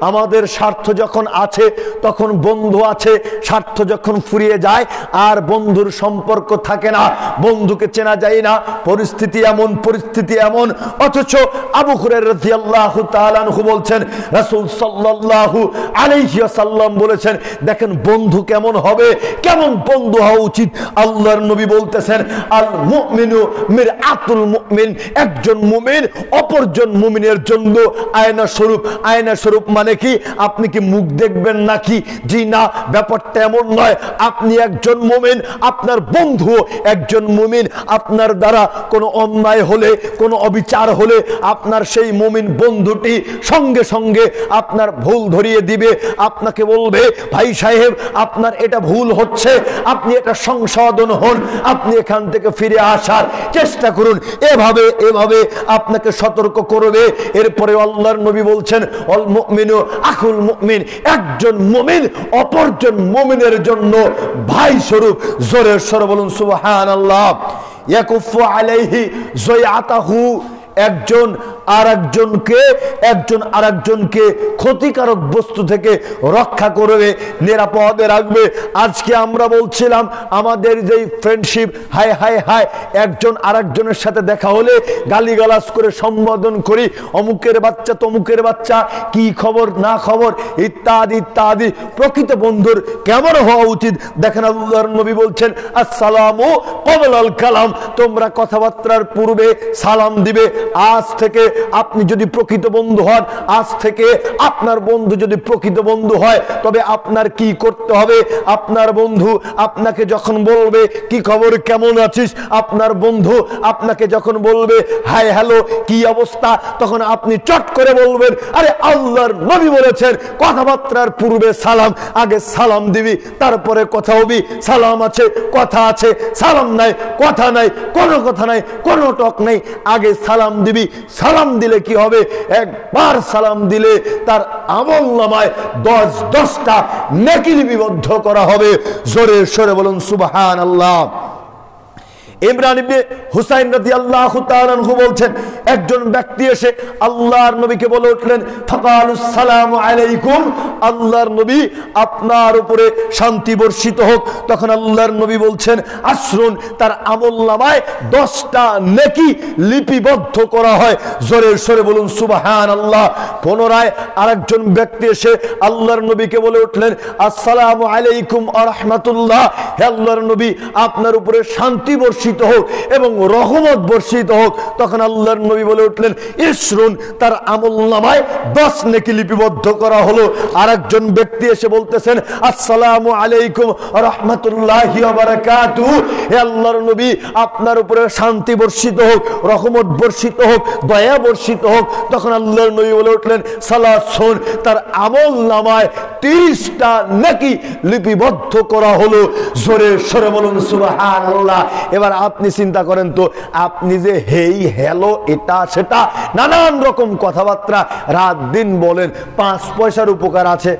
আমাদের স্বার্থ যখন আছে তখন বন্ধু আছে, স্বার্থ যখন ফুরিয়ে যায় আর বন্ধুর সম্পর্ক থাকে না, বন্ধুকে চেনা যায় না, পরিস্থিতি এমন, পরিস্থিতি এমন। অথচ আবু হুরায়রা রাদিয়াল্লাহু তাআলা আনহু বলছেন, রাসূল সাল্লাল্লাহু আলাইহি ওয়াসাল্লাম বলেছেন, দেখেন বন্ধু কেমন হবে, কেমন বন্ধু হওয়া উচিত। আল্লাহর নবী বলতেছেন, আল মুমিনু মিরআতুল মুমিন, একজন মুমিন অপরজন মুমিনের জন্য আয়না স্বরূপ। আয়না স্বরূপ মানে কি? আপনি কি মুখ দেখবেন নাকি? জি না, ব্যাপারটা এমন নয়। আপনি একজন মুমিন, আপনার বন্ধু একজন মুমিন। আপনার দ্বারা কোনো অন্যায় হলে, কোনো অবিচার হলে আপনার সেই মুমিন বন্ধুটি সঙ্গে সঙ্গে আপনার ভুল ধরিয়ে দিবে, আপনাকে বলবে, ভাই সাহেব আপনার এটা ভুল হচ্ছে, আপনি এটা সংশোধন হন, আপনি এখান থেকে ফিরে আসার চেষ্টা করুন। এভাবে এভাবে আপনাকে সতর্ক করবে। এরপরে আল্লাহর নবী বলছেন, অল মুমিনু আখুল মুমিন, একজন মুমিন অপরজন মুমিনের জন্য ভাই স্বরূপ। জোরে সরে বলুন সুবহানাল্লাহ। ইয়াকুফু আলাইহি যায়াতাহু, একজন আরেকজনকে ক্ষতিকারক বস্তু থেকে রক্ষা করবে, নিরাপদে রাখবে। আজকে আমরা বলছিলাম আমাদের যে ফ্রেন্ডশিপ, হায় হায় হায়, একজন আরেকজনের সাথে দেখা হলে গালিগালাজ করে সম্বোধন করি, অমুকের বাচ্চা তমুকের বাচ্চা, কি খবর না খবর ইত্যাদি ইত্যাদি। প্রকৃত বন্ধুর কেমন হওয়া উচিত দেখেন, আল্লাহর নবী বলছেন, আসসালামু ক্বাবলাল কালাম, তোমরা কথাবার্তার পূর্বে সালাম দিবে। আজ থেকে আপনি যদি প্রকৃত বন্ধু হন, আজ থেকে আপনার বন্ধু যদি প্রকৃত বন্ধু হয়, তবে আপনার কি করতে হবে? আপনার বন্ধু আপনাকে যখন বলবে কি খবর, কেমন আছিস, আপনার বন্ধু আপনাকে যখন বলবে হাই হ্যালো কি অবস্থা, তখন আপনি চট করে বলবেন, আরে আল্লাহর নবী বলেছেন কথাবার্তার পূর্বে সালাম, আগে সালাম দিবি তারপরে কথা হবি। সালাম আছে কথা আছে, সালাম নাই কথা নাই, কোনো কথা নাই, কোনো টক নাই, আগে সালাম দিবি। সালাম দিলে কি হবে? একবার সালাম দিলে তার আমলনামায় 10টা নেকি লিপিবদ্ধ করা হবে। জোরে সরে বলুন সুবহানাল্লাহ। ইমরান ইবনে হুসাইন রাদিয়াল্লাহু তাআলা আনহু বলছেন, একজন ব্যক্তি এসে আল্লাহর নবীকে বলে উঠলেন, ফাকালুস সালামু আলাইকুম, আল্লাহর নবী আপনার উপরে শান্তি বর্ষিত হোক। তখন আল্লাহর নবী বলছেন, আশরুন, তার আমলনামায় 10টা নেকি লিপিবদ্ধ করা হয়। জোরে সরে বলুন সুবহানাল্লাহ। পুনরায় আরেকজন ব্যক্তি এসে আল্লাহর নবীকে বলে উঠলেন, আসসালামু আলাইকুম ওয়া রাহমাতুল্লাহ, হে আল্লাহর নবী আপনার উপরে শান্তি বর্ষিত বর্ষিত হোক এবং রহমত বর্ষিত হোক। তখন আল্লাহর নবী বলে উঠলেন, ইসরুন, তার আমলনামায় 10 নেকি লিপিবদ্ধ করা হলো। আরেকজন ব্যক্তি এসে বলতেছেন, আসসালামু আলাইকুম রাহমাতুল্লাহি ওয়া বারাকাতুহু, হে আল্লাহর নবী, আপনার উপরে শান্তি বর্ষিত হোক, রহমত বর্ষিত হোক, দয়া বর্ষিত হোক। তখন আল্লাহর নবী বলে উঠলেন, সালাসুন, তার আমলনামায় 30টা নেকি লিপিবদ্ধ করা হলো। জোরে সরে বলুন সুবহানাল্লাহ। এবার আপনি চিন্তা করেন তো, আপনি যে হেই হ্যালো এটা সেটা নানান রকম কথাবার্তা রাত দিন বলেন, 5 পয়সার উপকার আছে?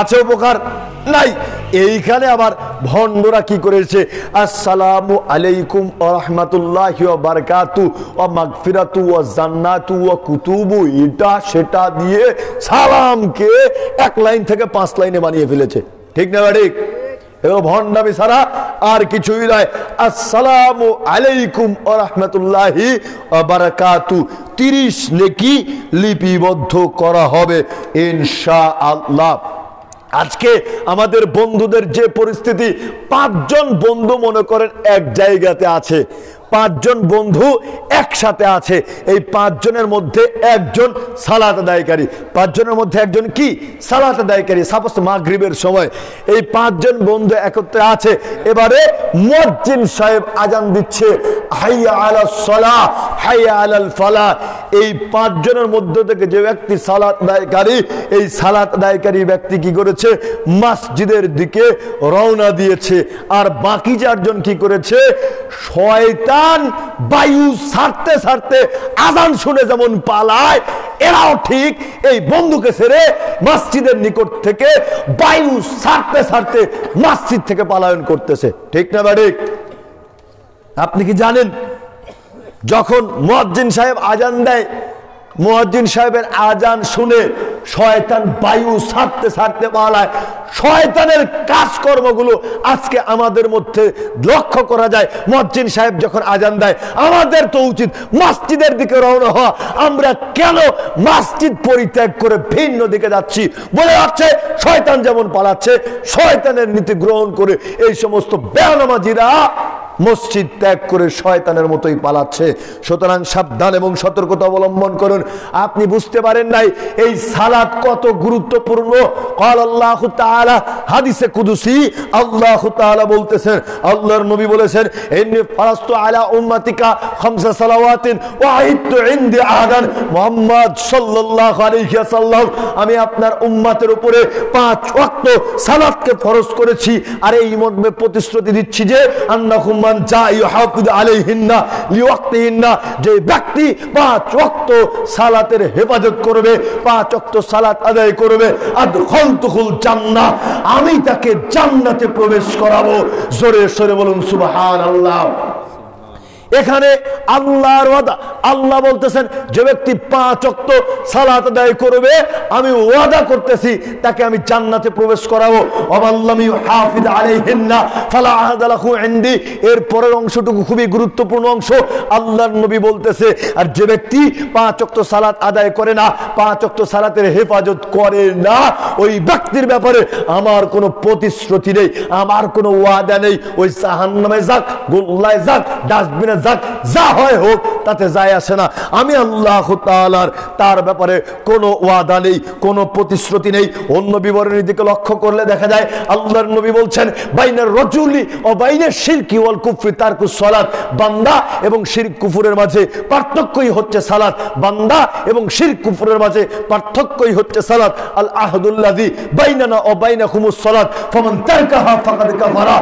আছে উপকার? নাই। এইখানে আবার ভণ্ডরা কি করেছে, আসসালামু আলাইকুম ওয়া রাহমাতুল্লাহি ওয়া বারাকাতুহু ওয়া মাগফিরাতু ওয়া জান্নাতু ওয়া কুতুবু, এটা সেটা দিয়ে সালামকে 1 লাইন থেকে 5 লাইনে বানিয়ে ফেলেছে। ঠিক না ঠিক? এগুলো ভণ্ডামি ছাড়া আর কিছুই নয়। আসসালামু আলাইকুম ওয়া রাহমাতুল্লাহি ওয়া বারাকাতুহু 30 নেকি লিপিবদ্ধ করা হবে ইনশাআল্লাহ। আজকে আমাদের বন্ধুদের যে পরিস্থিতি, 5 জন বন্ধু মনে করেন এক জায়গাতে আছে, 5 জন বন্ধু একসাথে আছে। এই 5 জনের মধ্যে একজন সালাত আদায়কারী, 5 জনের মধ্যে একজন কি সালাত আদায়কারী। সাপোজ মাগরিবের সময় এই 5 জন বন্ধু একত্রে আছে। এবারে মুয়াজ্জিন সাহেব আজান দিচ্ছে, হাইয়া আলাস সালাহ হাইয়া আলাল ফালাহ। এই 5 জনের মধ্য থেকে যে ব্যক্তি সালাত আদায়কারী, এই সালাত আদায়কারী ব্যক্তি কি করেছে, মসজিদের দিকে রওনা দিয়েছে। আর বাকি 4 জন কি করেছে, শয়তান বায়ু ছাড়তে ছাড়তে আজান শুনে যেমন পালায়, এরাও ঠিক এই বন্ধুকে ছেড়ে মসজিদের নিকট থেকে বায়ু ছাড়তে ছাড়তে মসজিদ থেকে পলায়ন করতেছে। ঠিক না ঠিক? আপনি কি জানেন, যখন মুয়াজ্জিন সাহেব আজান দেয়, মুয়াজ্জিন সাহেবের আজান শুনে শয়তান বায়ু ছাড়তে ছাড়তে পালায়। শয়তানের কাজকর্মগুলো আজকে আমাদের মধ্যে লক্ষ্য করা যায়। মুয়াজ্জিন সাহেব যখন আজান দেয়, আমাদের তো উচিত মসজিদের দিকে রওনা হওয়া। আমরা কেন মসজিদ পরিত্যাগ করে ভিন্ন দিকে যাচ্ছি? বলে যাচ্ছে শয়তান যেমন পালাচ্ছে, শয়তানের নীতি গ্রহণ করে এই সমস্ত বেনামাজিরা মসজিদ ত্যাগ করে শয়তানের মতোই পালাচ্ছে। সুতরাং সাবধান এবং সতর্কতা অবলম্বন করুন। আপনি বুঝতে পারেন নাই এই সালাত কত গুরুত্বপূর্ণ। ক্বাল আল্লাহু তাআলা, হাদিসে কুদসি আল্লাহু তাআলা বলতেছেন, আল্লাহর নবী বলেছেন, ইন্নী ফারাস্তু আলা উম্মাতিকা খামসা সালাওয়াতিন ওয়া আইদতু ইনদি আহাদান। মুহাম্মদ সাল্লাল্লাহু আলাইহি ওয়াসাল্লাম, আমি আপনার উম্মতের উপরে 5 ওয়াক্ত সালাতকে ফরজ করেছি। আর এই মর্মে প্রতিশ্রুতি দিচ্ছি যে আন্নাকুম মান যা ইউহাফিজ আলাইহিন্না লিওয়াক্তিহিন্না, যে ব্যক্তি 5 ওয়াক্ত সালাতের হেফাজত করবে, 5 ওয়াক্ত সালাত আদায় করবে, আদখালতুহুল জান্নাহ, আমি তাকে জান্নাতে প্রবেশ করাবো। জোরে সরে বলুন সুবহানাল্লাহ। এখানে আল্লাহর ওয়াদা, আল্লাহ বলতেছেন যে ব্যক্তি 5 ওয়াক্ত সালাত আদায় করবে, আমি ওয়াদা করতেছি তাকে আমি জান্নাতে প্রবেশ করাবো। ওয়াল্লাম ইউহাফিজ আলাইহিন্না ফালা আহাদা লাহু ইনদি। এর পরের অংশটুকু খুবই গুরুত্বপূর্ণ অংশ। আল্লাহর নবী বলতেছে, আর যে ব্যক্তি 5 ওয়াক্ত সালাত আদায় করে না, 5 ওয়াক্ত সালাতের হেফাজত করে না, ওই ব্যক্তির ব্যাপারে আমার কোনো প্রতিশ্রুতি নেই, আমার কোনো ওয়াদা নেই। ওই জাহান্নামে যাক, গোল্লায় যাক, ডাস্টবিনে যাক, যা হয় হোক, তাতে যায় আসে না। আমি আল্লাহ তাআলার তার ব্যাপারে কোনো ওয়াদা নেই, কোনো প্রতিশ্রুতি নেই। অন্য বিবরণীর দিকে লক্ষ্য করলে দেখা যায় আল্লাহর নবী বলছেন, বাইনার রাজুলি ও বাইনার শিরকি ওয়াল কুফরি তারকুস সালাত। বান্দা এবং শিরক কুফরের মাঝে পার্থক্যই হচ্ছে সালাত। বান্দা এবং শিরক কুফরের মাঝে পার্থক্যই হচ্ছে সালাত। আল আহদুল্লাযী বাইনানা ও বাইনাকুমুস সালাত ফামান তারকাহা ফাকাদ কাফারা।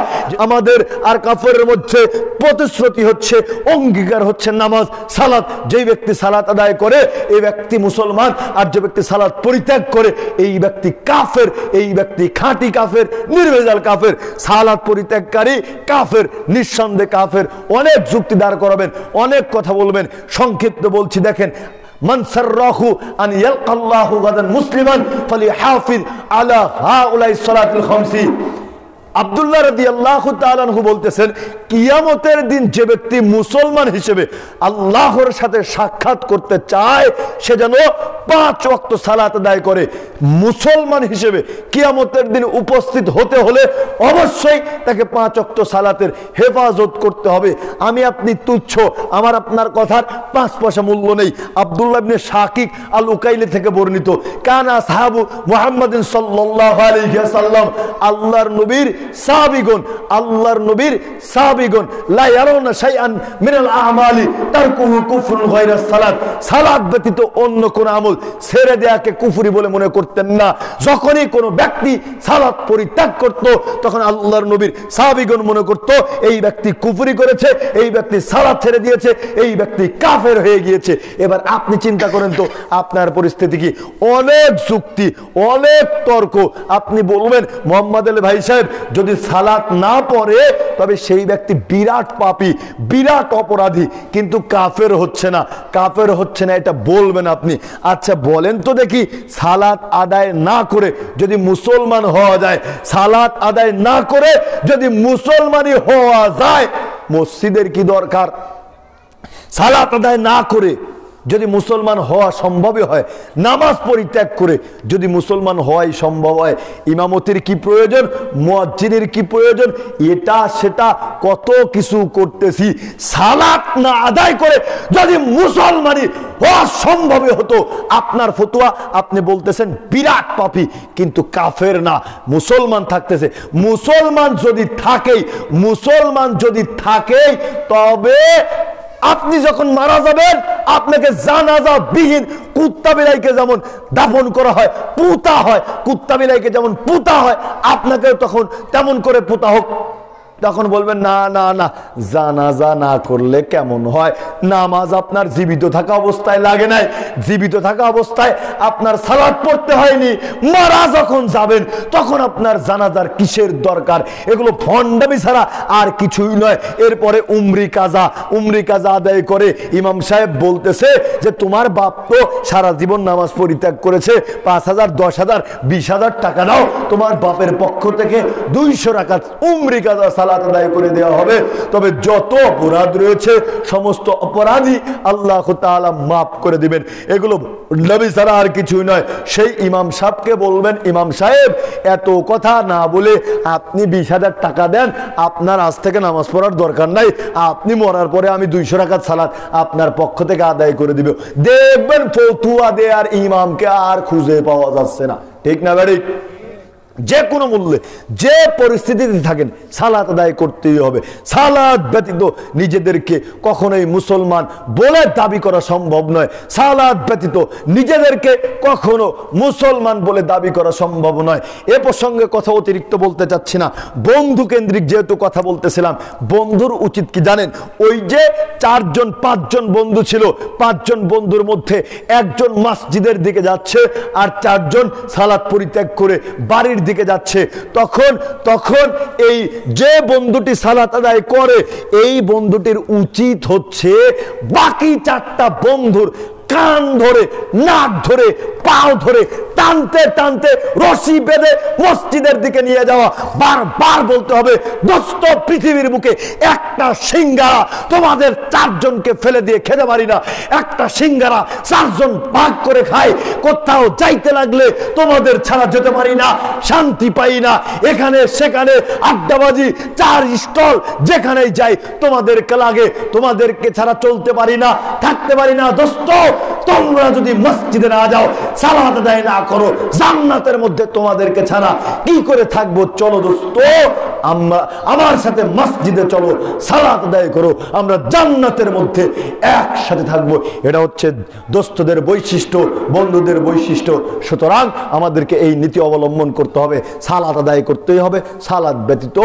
আমাদের আর কাফেরের মধ্যে প্রতিশ্রুতি হচ্ছে, অঙ্গীকার হচ্ছে নামাজ, সালাত। যে ব্যক্তি সালাত আদায় করে এই ব্যক্তি মুসলমান, আর যে ব্যক্তি সালাত পরিত্যাগ করে এই ব্যক্তি কাফের। এই ব্যক্তি খাঁটি কাফের, নির্ভেজাল কাফের। সালাত পরিত্যাগকারী কাফের, নিঃসন্দেহে কাফের। অনেক যুক্তি দাঁড় করাবেন, অনেক কথা বলবেন, সংক্ষিপ্ত বলছি দেখেন। মান সাররাহু আন ইয়ালকাল্লাহু গাদান মুসলিমান ফালিহাফিজ আলা হাউলাই সালাতুল খামসি। আব্দুল্লাহ রাদিয়াল্লাহু তাআলা আনহু বলতেছেন, কিয়ামতের দিন যে ব্যক্তি মুসলমান হিসেবে আল্লাহর সাথে সাক্ষাৎ করতে চায় সে যেন 5 ওয়াক্ত সালাত আদায় করে। মুসলমান হিসেবে কিয়ামতের দিন উপস্থিত হতে হলে অবশ্যই তাকে 5 ওয়াক্ত সালাতের হেফাজত করতে হবে। আমি আপনি তুচ্ছ, আমার আপনার কথার 5 পয়সা মূল্য নেই। আব্দুল্লাহ ইবনে শাকিক আল উকাইলি থেকে বর্ণিত, কানা আসহাবু মুহাম্মাদিন সাল্লাল্লাহু আলাইহি ওয়াসাল্লাম, আল্লাহর নবীর সাহাবীগণ লা ইয়ারাউনা শাইআন মিনাল আমালি তারকুহু কুফরুন গায়রা সালাত, সালাত ব্যতীত অন্য কোন আমল ছেড়ে দেয়াকে কুফরি বলে মনে করতেন না। যখনই কোনো ব্যক্তি সালাত পরিত্যাগ করত তখন আল্লাহর নবীর সাহাবীগণ মনে করত এই ব্যক্তি কুফরি করেছে, এই ব্যক্তি সালাত ছেড়ে দিয়েছে, এই ব্যক্তি কাফের হয়ে গিয়েছে। এবার আপনি চিন্তা করেন তো আপনার পরিস্থিতি কি? অনেক যুক্তি, অনেক তর্ক। আপনি বলবেন মোহাম্মদ আলী ভাই সাহেব যদি সালাত না পড়ে তবে সেই ব্যক্তি বিরাট পাপী, বিরাট অপরাধী, কিন্তু কাফের হচ্ছে না, কাফের হচ্ছে না এটা বলবেন আপনি। আচ্ছা বলেন তো দেখি, সালাত আদায় না করে যদি মুসলমান হওয়া যায়, সালাত আদায় না করে যদি মুসলমানই হওয়া যায়, মসজিদের কি দরকার? সালাত আদায় না করে যদি মুসলমান হওয়া সম্ভবই হয়, নামাজ পরিত্যাগ করে যদি মুসলমান হওয়াই সম্ভব হয়, ইমামতির কি প্রয়োজন, মুয়াজ্জিনের কি প্রয়োজন, এটা সেটা কত কিছু করতেছি, সালাত না আদায় করে যদি মুসলমানই হওয়া সম্ভবই হতো, আপনার ফতোয়া আপনি বলতেছেন বিরাট পাপী, কিন্তু কাফের না, মুসলমান থাকতেছে। মুসলমান যদি থাকে তবে আপনি যখন মারা যাবেন আপনাকে জানাজা বিহীন কুত্তা বিলাইকে যেমন দাফন করা হয়, পুতা হয়, কুত্তা বিলাইকে যেমন পুতা হয় আপনাকে তখন তেমন করে পুতা হোক। তখন বলবেন না না না, জানাজা না করলে কেমন হয়? নামাজ আপনার জীবিত থাকা অবস্থায় লাগে নাই, জীবিত থাকা অবস্থায় আপনার সালাত পড়তে হয়নি, মারা যখন যাবেন তখন আপনার জানাজার কিসের দরকার? এগুলো ভণ্ডামি ছাড়া আর কিছুই নয়। এরপরে উমরি কাজা আদায় করে ইমাম সাহেব বলতেছে যে তোমার বাপ তো সারা জীবন নামাজ পরিত্যাগ করেছে, 5,000 10,000 20,000 টাকা দাও, তোমার বাপের পক্ষ থেকে 200 রাকাত উমরি কাজা আদায় করে দেওয়া হবে। তবে যত অপরাধ রয়েছে সমস্ত অপরাধী আল্লাহ তাআলা মাফ করে দিবেন। এগুলো নবী ছাড়া আর কিছুই নয়। সেই ইমাম সাহেবকে বলবেন, ইমাম সাহেব এত কথা না বলে আপনি 20,000 টাকা দেন, আপনার আজ থেকে নামাজ পড়ার দরকার নাই, আপনি মরার পরে আমি 200 রাকাত সালাত আপনার পক্ষ থেকে আদায় করে দিব। দেখবেন ফতুয়া দেয়ার ইমামকে আর খুঁজে পাওয়া যাচ্ছে না। ঠিক না ভাই? যে কোনো মূল্যে যে পরিস্থিতিতে থাকেন সালাত আদায় করতেই হবে। সালাত ব্যতীত নিজেদেরকে কখনোই মুসলমান বলে দাবি করা সম্ভব নয়। সালাত ব্যতীত নিজেদেরকে কখনো মুসলমান বলে দাবি করা সম্ভব নয়। এ প্রসঙ্গে কথা অতিরিক্ত বলতে চাচ্ছি না, বন্ধু কেন্দ্রিক যেহেতু কথা বলতেছিলাম, বন্ধুর উচিত কি জানেন? ওই যে 4-5 বন্ধু ছিল, 5 জন বন্ধুর মধ্যে একজন মসজিদের দিকে যাচ্ছে আর 4 জন সালাত পরিত্যাগ করে বাড়ির দিকে যাচ্ছে। তখন এই যে বন্ধুটি সালাত আদায় করে এই বন্ধুটির উচিত হচ্ছে বাকি 4টা বন্ধুর কান ধরে, নাক ধরে, পাও ধরে টানতে টানতে রশি বেঁধে মসজিদের দিকে নিয়ে যাওয়া। বারবার বলতে হবে, দোস্ত পৃথিবীর বুকে একটা সিঙ্গারা তোমাদের 4 জনকে ফেলে দিয়ে খেতে পারি না, একটা সিঙ্গারা 4 জন ভাগ করে খায়। কোথাও যাইতে লাগলে তোমাদের ছাড়া যেতে পারি না, শান্তি পাই না, এখানে সেখানে আড্ডাবাজি, 4 স্টল যেখানেই যাই তোমাদেরকে লাগে, তোমাদেরকে ছাড়া চলতে পারি না, থাকতে পারি না। দোস্ত তোমরা যদি মসজিদে না যাও, সালাত আদায় না করো, জান্নাতের মধ্যে তোমাদেরকে ছাড়া কি করে থাকবো? চলো দোস্ত, আমার সাথে মসজিদে চলো, সালাত আদায় করো, আমরা জান্নাতের মধ্যে একসাথে থাকবো। এটা হচ্ছে দোস্তদের বৈশিষ্ট্য, বন্ধুদের বৈশিষ্ট্য। সুতরাং আমাদেরকে এই নীতি অবলম্বন করতে হবে, সালাত আদায় করতেই হবে। সালাত ব্যতীত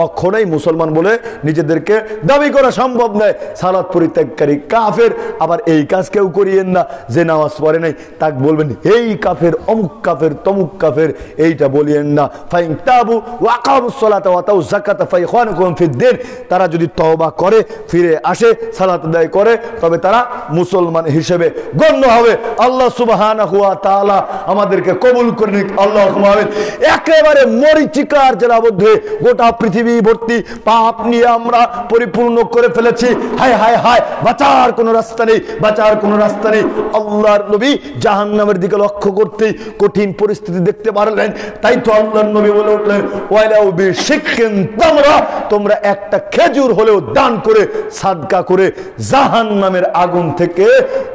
কখনোই মুসলমান বলে নিজেদেরকে দাবি করা সম্ভব নয়। সালাত পরিত্যাগকারী কাফের। আবার এই কাজ কেউ করিয়েন না না, যে নামাজ পড়ে নাই তাকে বলবেন এই কাফের, অমুক কাফের, তমুক কাফের, এইটা বলিয়েন না। ফাইন তাবু ওয়া আকামুস সালাতা ওয়া আতাউজ যাকাতা ফাইখানুকুম ফিদ-দ্বীন, তারা যদি তওবা করে ফিরে আসে সালাত আদায় করে তবে তারা মুসলমান হিসেবে গণ্য হবে। আল্লাহ সুবহানাহু ওয়া তাআলা আমাদেরকে কবুল করে নিক, আল্লাহুম্মা আমিন। একেবারে মরিচিকার জেলাবদ্ধে গোটা পৃথিবী ভর্তি পাপ নিয়ে আমরা পরিপূর্ণ করে ফেলেছি। হায় হায় হায়, বাঁচার কোনো রাস্তা নেই, বাঁচার কোনো রাস্তা নেই। আল্লাহর নবী জাহান্নামের দিকে লক্ষ্য করতেই কঠিন পরিস্থিতি দেখতে পারলেন, তাই তো আল্লাহর নবী বলে উঠলেন ওয়ালাউ বিশিক্কিন তামরা, তোমরা একটা খেজুর হলেও দান করে সাদকা করে জাহান্নামের আগুন থেকে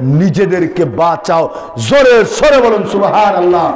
নিজেদেরকে বাঁচাও। জোরে সরে বলুন সুবহানাল্লাহ।